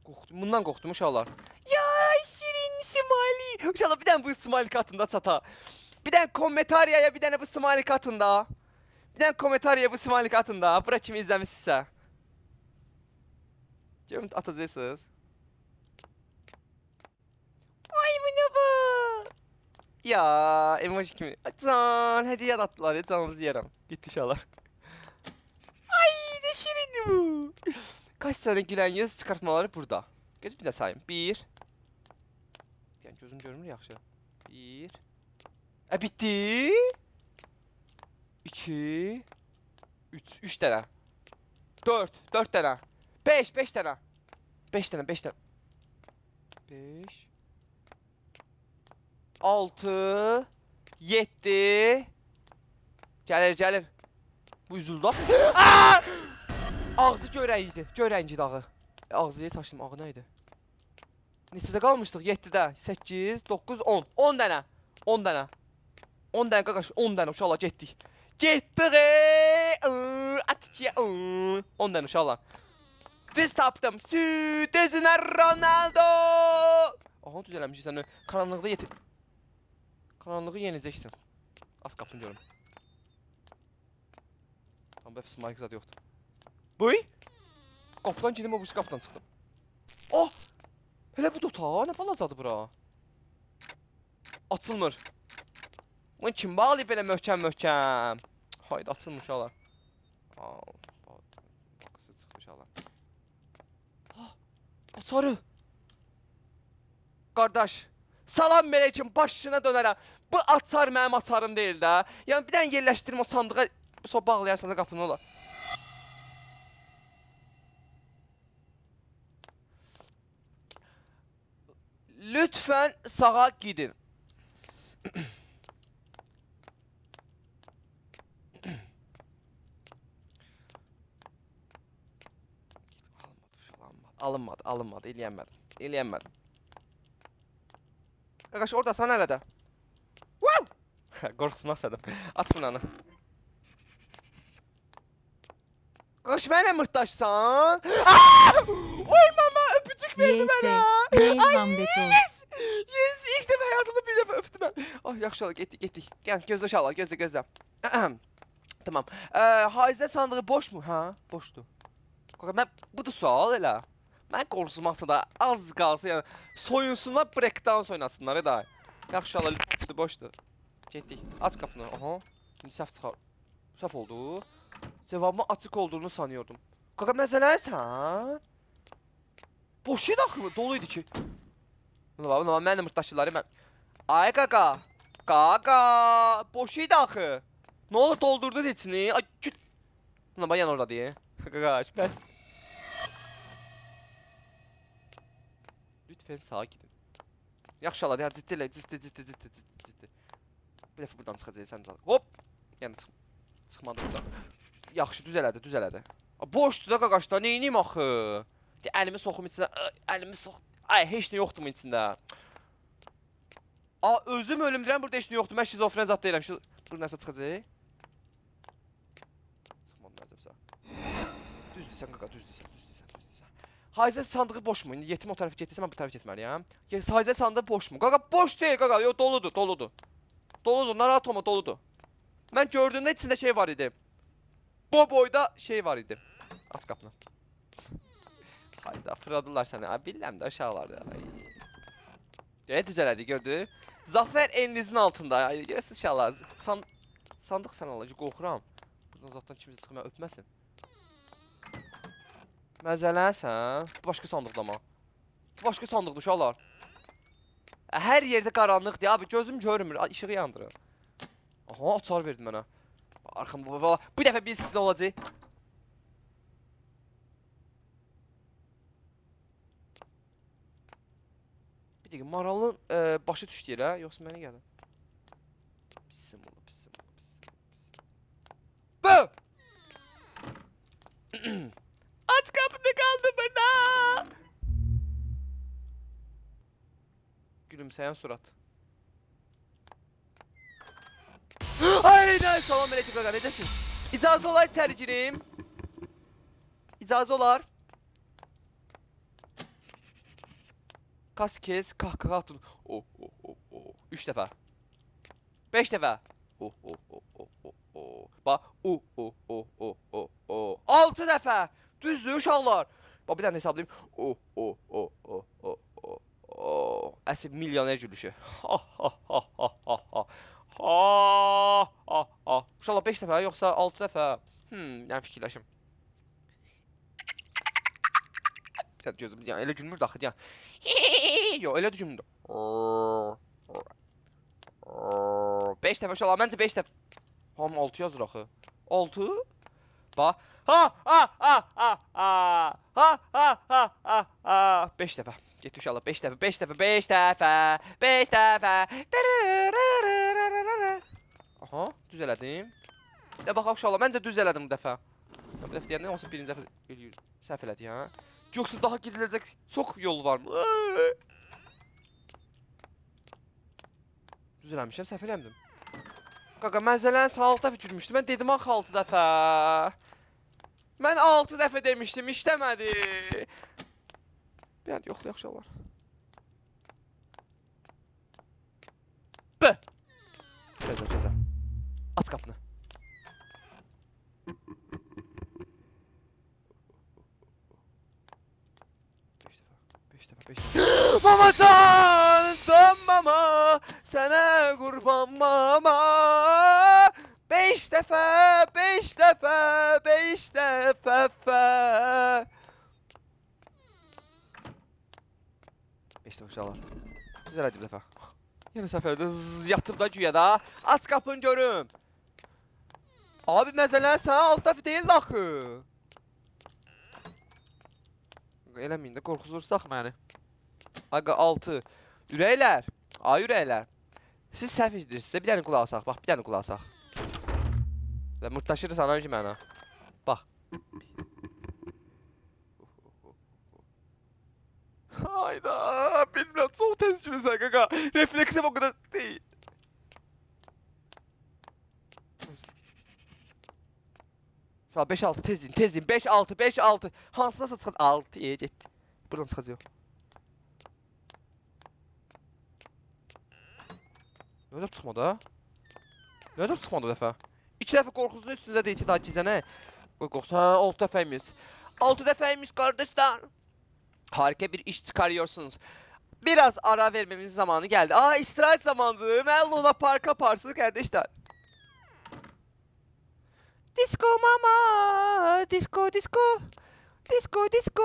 Qorxdum, bundan qorxdum uşaqlar. Ya şirin smiley. Uşaqlar bir dənə bu smiley katında çata. Bir dənə kommentariyaya bir dənə bu smiley katında. Bir dənə kommentariyaya bu smiley katında. Bura kimi izləmişsinizsə. Görüm atacaqsınız. Ay bu ne bu? Ya emoji kimi. Can hediye attılar ya, canımızı yerim. Gitti inşallah. Ay ne şirindi bu. Kaç tane gülen yüz çıkartmaları burada. Göz bir de sayayım. 1. Yani gözüm görmür yaxşı. 1. Bitti. 2. 3 tane. 4 tane. 5 tane. 5 tane. 5. 6. 7. Gəlir. Bu üzüldü. Ağzı görəyiydi. Görəyinci dağı. Ağzıya taşıdım. Ağı nə idi? Neçədə qalmışdıq? 7-də. 8, 9, 10. 10 dənə. 10 dənə. 10 dənə qaqaş. 10 dənə uşaqlar getdik. Getdik. Atçıya. 10 dənə uşaqlar. Düz tapdım. Düzünə Ronaldo. Aha düz eləmişsən. Karanlıqda yetir. Karanlığı yenəcəksin. Az qapını görüm. Tam bəfis Mike zad yoxdur. Buy. Qapıdan gedim, o birisi qapıdan çıxdım. Oh! Elə bu dota, nə balacadır bura? Açılmır. Bunu kim bağlayıb belə möhkəm? Haydi açılmış uşaqlar. Qısı çıxdı uşaqlar. Açarı. Qardaş. Salam melekim, başına dönərəm. Bu açar mənim açarım deyil də. Yəni bir dənə yerləşdirim o sandığa, sonra bağlayarsan da qapını olar. Lütfen sağa gidin. Alınmadı, eləyənmədim. Qaqaş oradasan nədə? Wow! Qorxutmaq istədim. Aç bunu. Qaş mənə mırtdaşsan. Oy mama öpücük verdi YT. mənə. Mail Hambeto. Yes, ilk dəfə həyatımda bir dəfə öpdü mən. Ay yaxşı oldu, getdik. Gəl, gözlə uşaqlar, gözlə. Tamam. Haizə sandığı boşmu? Hə, boşdur. Qaqa, mən bu da sual elə. Mən qorxuzmaqsa da az qalsa, yəni soyunsunlar, breakdown oynasınlar da. Yaxşı uşaqlar, boşdur. Getdik. Aç qapını. Aha. İndi səhv çıxar. Səhv oldu. Cevabımın açıq olduğunu sanıyordum. Qaqa, məsələsən? Boş idi axı, dolu idi ki. Mən də mırtdaşçıları mən... Ay qaqa. Qaqa. Boş idi axı. Nə oldu, doldurdunuz içini? Ay küt. Buna bayan orada deyə. Qaqa, bəs. Lütfen sağa gidin. Yaxşı ala, ciddi elə, ciddi. Bir dəfə buradan çıxacaq, sən çal. Hop. Yəni çıxmadı buradan. Yaxşı, düz elədi. Boşdur da qaqaşlar, neyniyim axı? Əlimi soxum içində, əlimi sox... Ay, heç nə yoxdur mu içində? Özüm ölümdürəm, burada heç nə yoxdur. Mən şizofren zad deyirəm. Burada nəsə çıxacaq? Çıxmadı nəzəbsə. Düz deyirsən qaqa, düz deyirsən. Haizə sandığı boşmu? İndi yetim o tərəfə getdirsə, mən bu tərəfə getməliyəm. Haizə sandığı boşmu? Qaqa, boş deyil qaqa. Yox, doludur. Doludur, narahat olma, doludur. Mən gördüyümdə içində şey var idi. Bu boyda şey var idi. Aç qapını. Hayda, fırladılar səni. Bilirəm də, aşağılarda. Düz elədi, gördü. Zafer elinizin altında. Görürsün inşallah. Sandıq sən alacaq, qorxuram. Buradan zaten kimsə çıxıb mən öpməsin. Məzələnsən. Bu başqa sandıqda mı? Bu başqa sandıqda uşaqlar. Hər yerdə qaranlıqdır. Abi gözüm görmür. İşığı yandırın. Aha, açar verdi mənə. Arxamda bu dəfə biz sizlə olacaq. Bir dəqiqə, maralın başı düşdü yerə, yoxsa mənə gəlir? Pissim oldu. Bu! Aç qapını qaldı burada! Gülümsəyən surat. Aynen, salam əleykum qaqa, necəsiz? İcazə olar içəri girim. İcazə olar. Kaç kez kahkaha atın. 3 dəfə. 5 dəfə. Bax. 6 dəfə. Düzdür uşaqlar. Bax bir dənə hesablayım. Əsl milyoner gülüşü. Uşaqlar 5 dəfə yoxsa 6 dəfə? Yəni fikirləşim. Sən gözüm, yəni elə gülmür daxı, yəni. Yox, elə gülmür. 5 dəfə uşaqlar, məncə 5 dəfə. Hamı 6 yazır axı. 6? Bax. 5 dəfə. Getdi uşaqlar, 5 dəfə. Aha, düz elədim. Bir də baxaq uşaqlar, məncə düz elədim bu dəfə. Bir dəfə deyəndə, olsa birinci dəfə eləyir. Səhv elədik, hə? Yoxsa daha gediləcək çox yol var mı? Düz eləmişəm, səhv eləmdim. Qaqa, mənzələn sən 6 dəfə gülmüşdü. Mən dedim axı 6 dəfə. Mən 6 dəfə demişdim, işləmədi. Yəni, yoxdur, yaxşı olar. Gözlə. Aç qapını. Mamacan, can mama, sənə qurban mama. 5 dəfə. 5 dəfə. 5 dəfə uşaqlar. Düz elədi bir dəfə. Yenə səfərdə yatıb da güya da. Aç qapını görüm. Abi məsələn sən 6 dəfə deyil axı. Eləməyin də, qorxuzursaq məni. Aga 6. Ürəklər. Ay ürəklər. Siz səhv edirsiniz. Bir dənə qulaq asaq. Bax, bir dənə qulaq asaq. Mırtdaşırız ana ki mənə. Bax. Hayda. Bilmirəm, çox tez gülürsən qaqa. Refleksim o qədər deyil. Şu an 5-6 tezleyin 5-6 hansına çıxacaq 6'ya getdi. Buradan çıxacaq. Necə çıxmadı ha? Necə çıxmadı bu dəfə? 2 dəfə qorxusunun üstünüzə deyil ki daha gizlənə. Qoy qorxusu. Ha 6 dəfəymiş. 6 dəfəymiş kardeşler. Harika bir iş çıkarıyorsunuz. Biraz ara vermemizin zamanı geldi. Aa istirahat zamanı. Ben Luna Park'a parsın kardeşler. Disco mama, disco disco. Disco disco.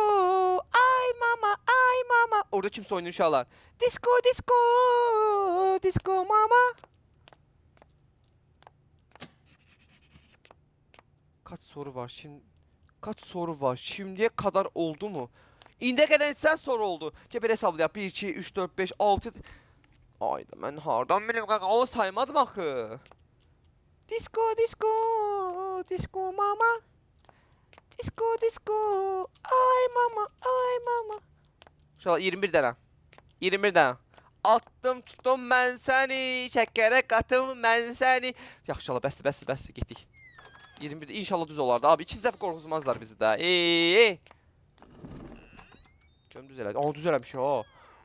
Ay mama, ay mama. Orada kimse oynuyor inşallah. Disco disco. Disco mama. Kaç soru var şimdi? Kaç soru var? Şimdiye kadar oldu mu? İndiyə qədər neçə soru oldu? Gəl belə hesablayaq. 1 2 3 4 5 6. Ayda mən hardan bilim qaqa? Onu saymadım axı. Disco disco. Disco mama. Disco disco. Ay mama, ay mama. İnşallah 21 dənə. 21 dənə. Attım tuttum mən səni, şəkərə qatım mən səni. Yaxşı Allah, bəsdir, getdik. 21'de inşallah düz olardı. Abi ikinci dəfə qorxuzmazlar bizi də. Görüm düz elədi. Aa düz eləmiş ha.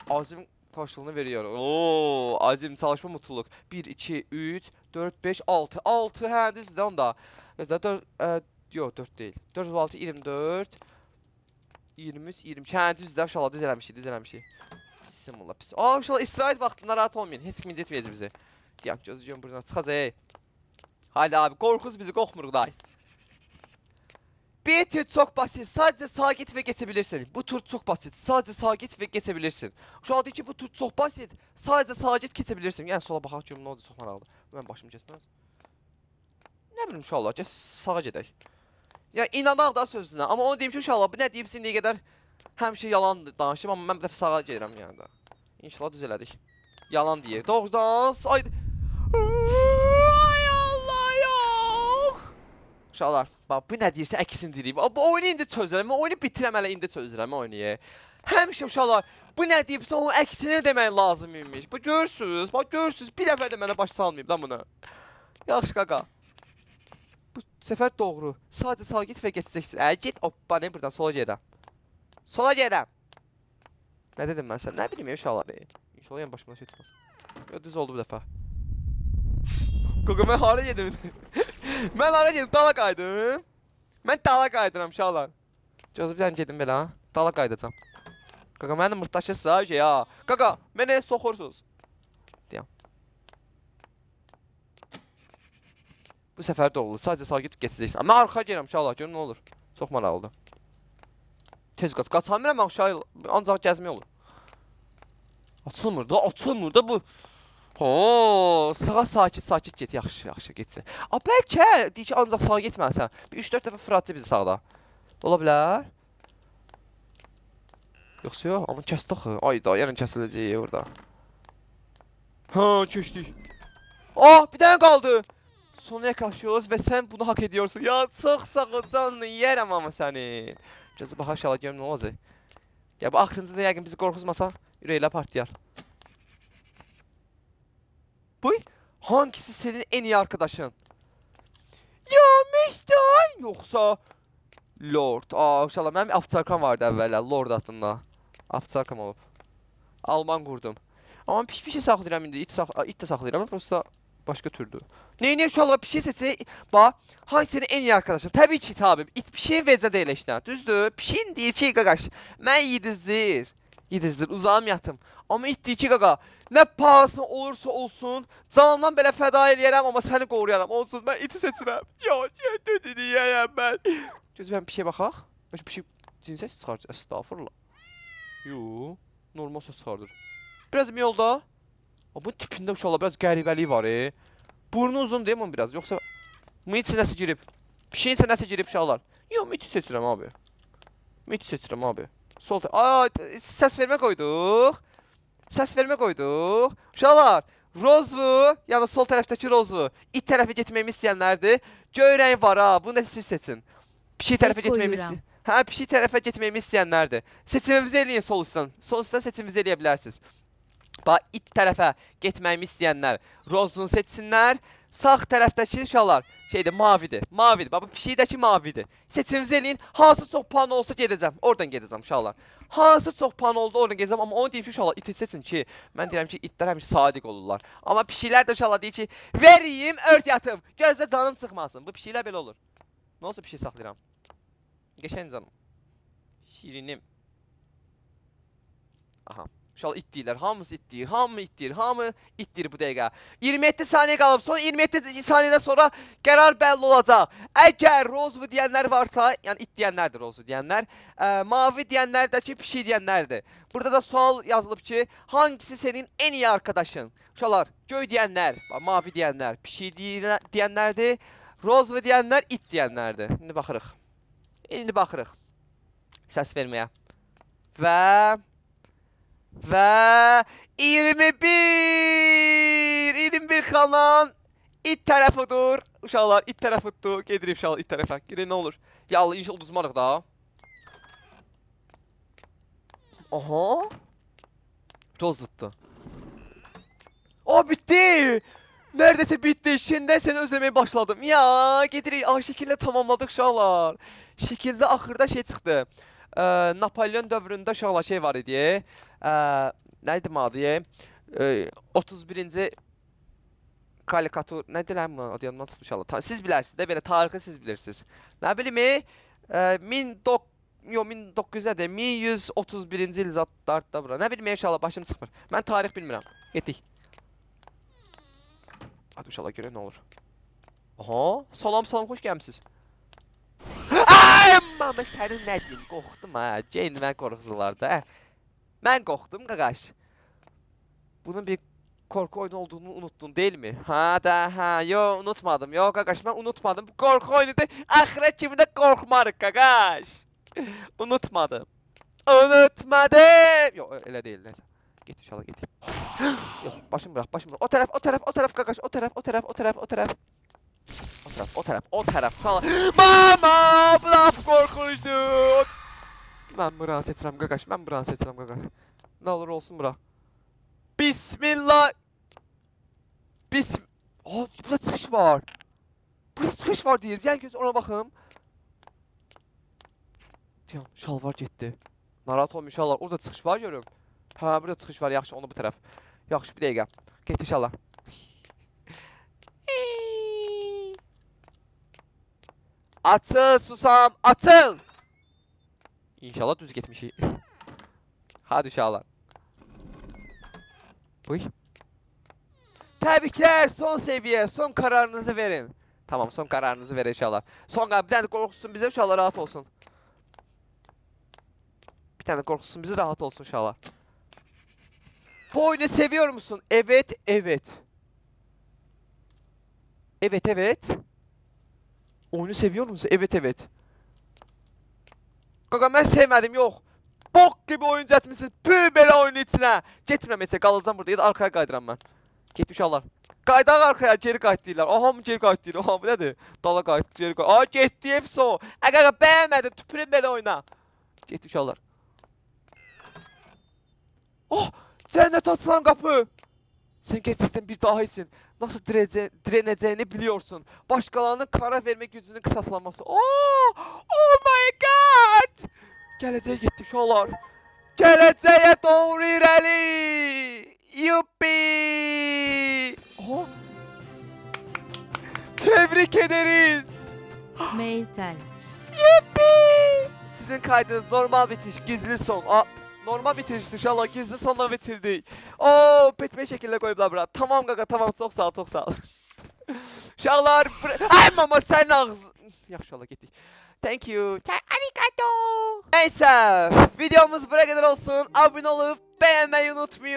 Azim karşılığını veriyor. Oo, azim çalışma mutluluk. 1 2 3 4 5 6. 6 hə düzdür onda. Gözlə 4 yox 4 deyil. 4 6 24 23 22. Hə düzdür inşallah düz eləmişik. Bismillah pis. Aa inşallah istirahət vaxtında rahat olmayın. Heç kim incitməyəcək bizi. Deyəm gözləyirəm buradan çıxacaq. Haydi abi korkuz bizi korkmuruq day. Bir tur çok basit. Sadece sağa git ve geçebilirsin. Bu tur çok basit. Sadece sağa git ve geçebilirsin. Şu andaki bu tur çok basit. Sadece sağa git geçebilirsin. Yani sola baxaq görüm nə olacaq çox maraqlı. Mən başım keçməz. Nə bilim inşallah gəl sağa gedək. Ya inanaq da sözünə. Amma onu deyim ki inşallah bu nə deyim sindiyə qədər həmişə yalan danışım amma mən bir dəfə sağa gedirəm yəni də. İnşallah düz elədik. Yalan deyir. Doğrudan saydı. Uşaqlar, bax bu nə deyirsə əksin deyir. Bu oyunu indi çözürəm. Oyunu bitirəm hələ indi çözürəm oyunu. Həmişə uşaqlar bu nə deyibsə onun əksini demək lazım imiş. Bu görürsüz, bax görürsüz. Bir dəfə də mənə baş salmayıb lan bunu. Yaxşı qaqa. Bu səfər doğru. Sadəcə sağa git və keçəcəksən. Get hoppa nə buradan sola gedirəm. Sola gedirəm. Nə dedim mən sən? Nə bilim uşaqlar. İnşallah yəni başıma şey tutmaz. Ya düz oldu bu dəfə. Qaqa mən hara gedim? Mən hara gedim, dala qaydım. Mən dala qaydıram uşaqlar. Gözü bir dənə gedim belə ha. Dala qaydacam. Qaqa mənim mırtdaşırsınız ha şey ha. Qaqa, mənə soxursunuz. Deyəm. Bu səfər də olur. Sadəcə sağa gidib keçəcəksən. Mən arxaya gedirəm uşaqlar, görün nə olur. Çox maraqlıdır. Tez qaç. Qaçamıram aşağı. Ancaq gəzmək olur. Açılmır da bu. Oo, sağa sakit get, yaxşı getsin. A bəlkə deyir ki ancaq sağa getməlisən. Bir 3-4 dəfə fırlatdı bizi sağda. Ola bilər. Yoxsa yox, amma kəsdi axı. Ayda, yəni kəsiləcək orada. Ha, keçdik. Ah, bir dənə qaldı. Sona yaxlaşıyoruz və sən bunu hak ediyorsun. Ya çox sağ ol canını yeyərəm amma səni. Gözü baxa inşallah görüm nə olacaq. Ya bu axırıncı da yəqin bizi qorxuzmasa ürəklə partlayar. Bu hangisi senin en iyi arkadaşın? Ya Mr. Yoksa Lord. Aa inşallah mənim Aftarkam vardı əvvəllər Lord adında. Aftarkam olub. Alman qurdum. Amma bir şey saxlayıram indi. İt də saxlayıram. Prosta başqa türdür. Neyini inşallah bir şey seçsək. Bax, hangisi senin en iyi arkadaşın? Təbii ki tabi. İt bir şey vecə deyil işlə. Düzdür? Bir şeyin deyir ki qaqaş. Mən Yedizdir. Uzağım yatım. Amma it deyir ki qaqa. Nə pahasına olursa olsun, canımdan belə fəda eləyərəm, amma səni qoruyaram. Olsun, mən iti seçirəm. Dedi yiyəyəm mən. Gözü mən bir şey baxaq. Bir şey cinsə çıxardır. Estağfurullah. Yoo, normal söz çıxardır. Biraz mı yolda? Bu tipində uşaqlar biraz qəribəlik var. Burnu uzun deyim onu biraz. Yoxsa mıyti nəsə girib. Bir şeyin nəsə girib uşaqlar. Yox, mıyti seçirəm abi. Sol aa, səs vermə qoyduq. Uşaqlar, Rozvu, yəni sol tərəfdəki Rozvu, it tərəfə getməyimi istəyənlərdir. Görəyin var ha, bunu da siz seçin. Pişik tərəfə getməyimi istəyənlərdir. Seçimimizi eləyin sol üstdən. Sol üstdən seçimimizi eləyə bilərsiniz. Bax it tərəfə getməyimi istəyənlər Rozunu seçsinlər. Sağ tərəfdəki uşaqlar şeydir, mavidir. Mavidir. Bax bu pişikdəki mavidir. Seçiminizi eləyin. Hansı çox puan olsa gedəcəm. Oradan gedəcəm uşaqlar. Hansı çox puan oldu oradan gedəcəm. Amma onu deyim ki uşaqlar iti seçin ki mən deyirəm ki itlər həmişə sadiq olurlar. Amma pişiklər də uşaqlar deyir ki veriyim ört yatım. Gözdə canım çıxmasın. Bu pişiklər belə olur. Nə olsa pişik saxlayıram. Geçən canım. Şirinim. Aha. Uşaqlar it deyirlər. Hamısı it deyir. Hamı it deyir. Hamı it deyir bu dəqiqə. 27 saniyə qalıb. Son 27 saniyədən sonra qərar bəlli olacaq. Əgər Rozu deyənlər varsa, yəni it deyənlərdir Rozu deyənlər. Mavi deyənlər də ki, pişik deyənlərdir. Burada da sual yazılıb ki, hangisi senin en iyi arkadaşın? Uşaqlar, göy deyənlər, mavi deyənlər, pişik deyənlərdir. Rozu deyənlər it deyənlərdir. İndi baxırıq. İndi baxırıq. Səs verməyə. Və 21 kalan it tərəfidir. Uşaqlar it tərəfidir. Gedirik uşaqlar it tərəfə. Görək nə olur. Yallah inşallah uduzmarıq da. Aha. Roz tutdu. O bitti. Neredeyse bitti. Şimdi seni özlemeye başladım. Ya gedirik. Şekilde tamamladık uşaqlar. Şekilde axırda şey çıxdı. Napolyon dövründə uşaqlar şey var idi. Neydi adı? 31-ci karikatur. Ne deyirəm bunu? Adı yanımdan çıxdı uşaqlar. Siz bilərsiniz də belə tarixi siz bilirsiniz. Nə bilim 1900-də 1131-ci il zatlarda bura. Nə bilim uşaqlar başım çıxmır. Mən tarix bilmirəm. Getdik. Hadi uşaqlar görək nə olur. Aha, salam xoş gəlmisiniz. Ay, mama sənin nə deyim? Qorxdum ha. Ceyn mən qorxuzular da. Mən qorxdum qaqaş. Bunun bir korku oyunu olduğunu unuttun değil mi? Ha da ha yo unutmadım. Yo qaqaş mən unutmadım. Korku oyunudur. Axirət kimi də qorxmarıq qaqaş. Unutmadım. Unutmadım. Yo elə deyil nəsə. Get inşallah get. Yox başım bırak. O tərəf qaqaş. O tərəf. O tərəf. Mama, bu laf qorxunçdur. Mən buranı seçirəm qaqaş. Nə olur olsun bura. Bismillah. Burada çıxış var. Deyir. Yəni göz ona baxım. Diyan, şalvar getdi. Narahat olmuş şalvar. Orada çıxış var görüm. Ha, burada çıxış var. Yaxşı, onu bu tərəf. Yaxşı, bir dəqiqə. Get inşallah. Atıl susam, atıl. İnşallah düz getmişik. Hadi uşaqlar. Uy. Təbriklər, son seviyə, son kararınızı verin. Tamam, son kararınızı verin inşallah. Son bir tane korkusun bize uşaqlar rahat olsun. Bir tane korkusun bizi rahat olsun uşaqlar. Bu oyunu seviyor musun? Evet. Oyunu seviyor musun? Evet. Qaqa mən sevmədim, yox. Bok gibi oyun etmişsin. Püh belə oyunun içinə. Getmirəm heç, qalacağam burada ya da arkaya qaydıram mən. Get uşaqlar. Qaydaq arkaya, geri qayıt deyirlər. Aha mı geri qayıt deyir? Aha bu nədir? Dala qayıt, geri qayıt. Aa getdi efso. Qaqa bəyənmədin, tüpürüm belə oyuna. Get uşaqlar. Oh, cennet açılan qapı. Sen gerçekten bir dahisin. Nasıl direneceğini biliyorsun. Başkalarının karar verme gücünün kısaltılması. Oh my god. Geleceğe gitti uşaqlar. Geleceğe doğru irəli. Yuppi. Oh. Tebrik ederiz. Mailtel. Yuppi. Sizin kaydınız normal bitiş, gizli son. Normal bitirişdi inşallah, gizli sonla bitirdik. Oo, petme şekilde koyublar bura. Tamam qaqa, tamam, çok sağ ol. Uşaqlar, ay mama sen ağzı. Yaxşı ola getdik. Thank you. Arigato. Neyse, videomuz buraya kadar olsun. Abone olup beğenmeyi unutmayın.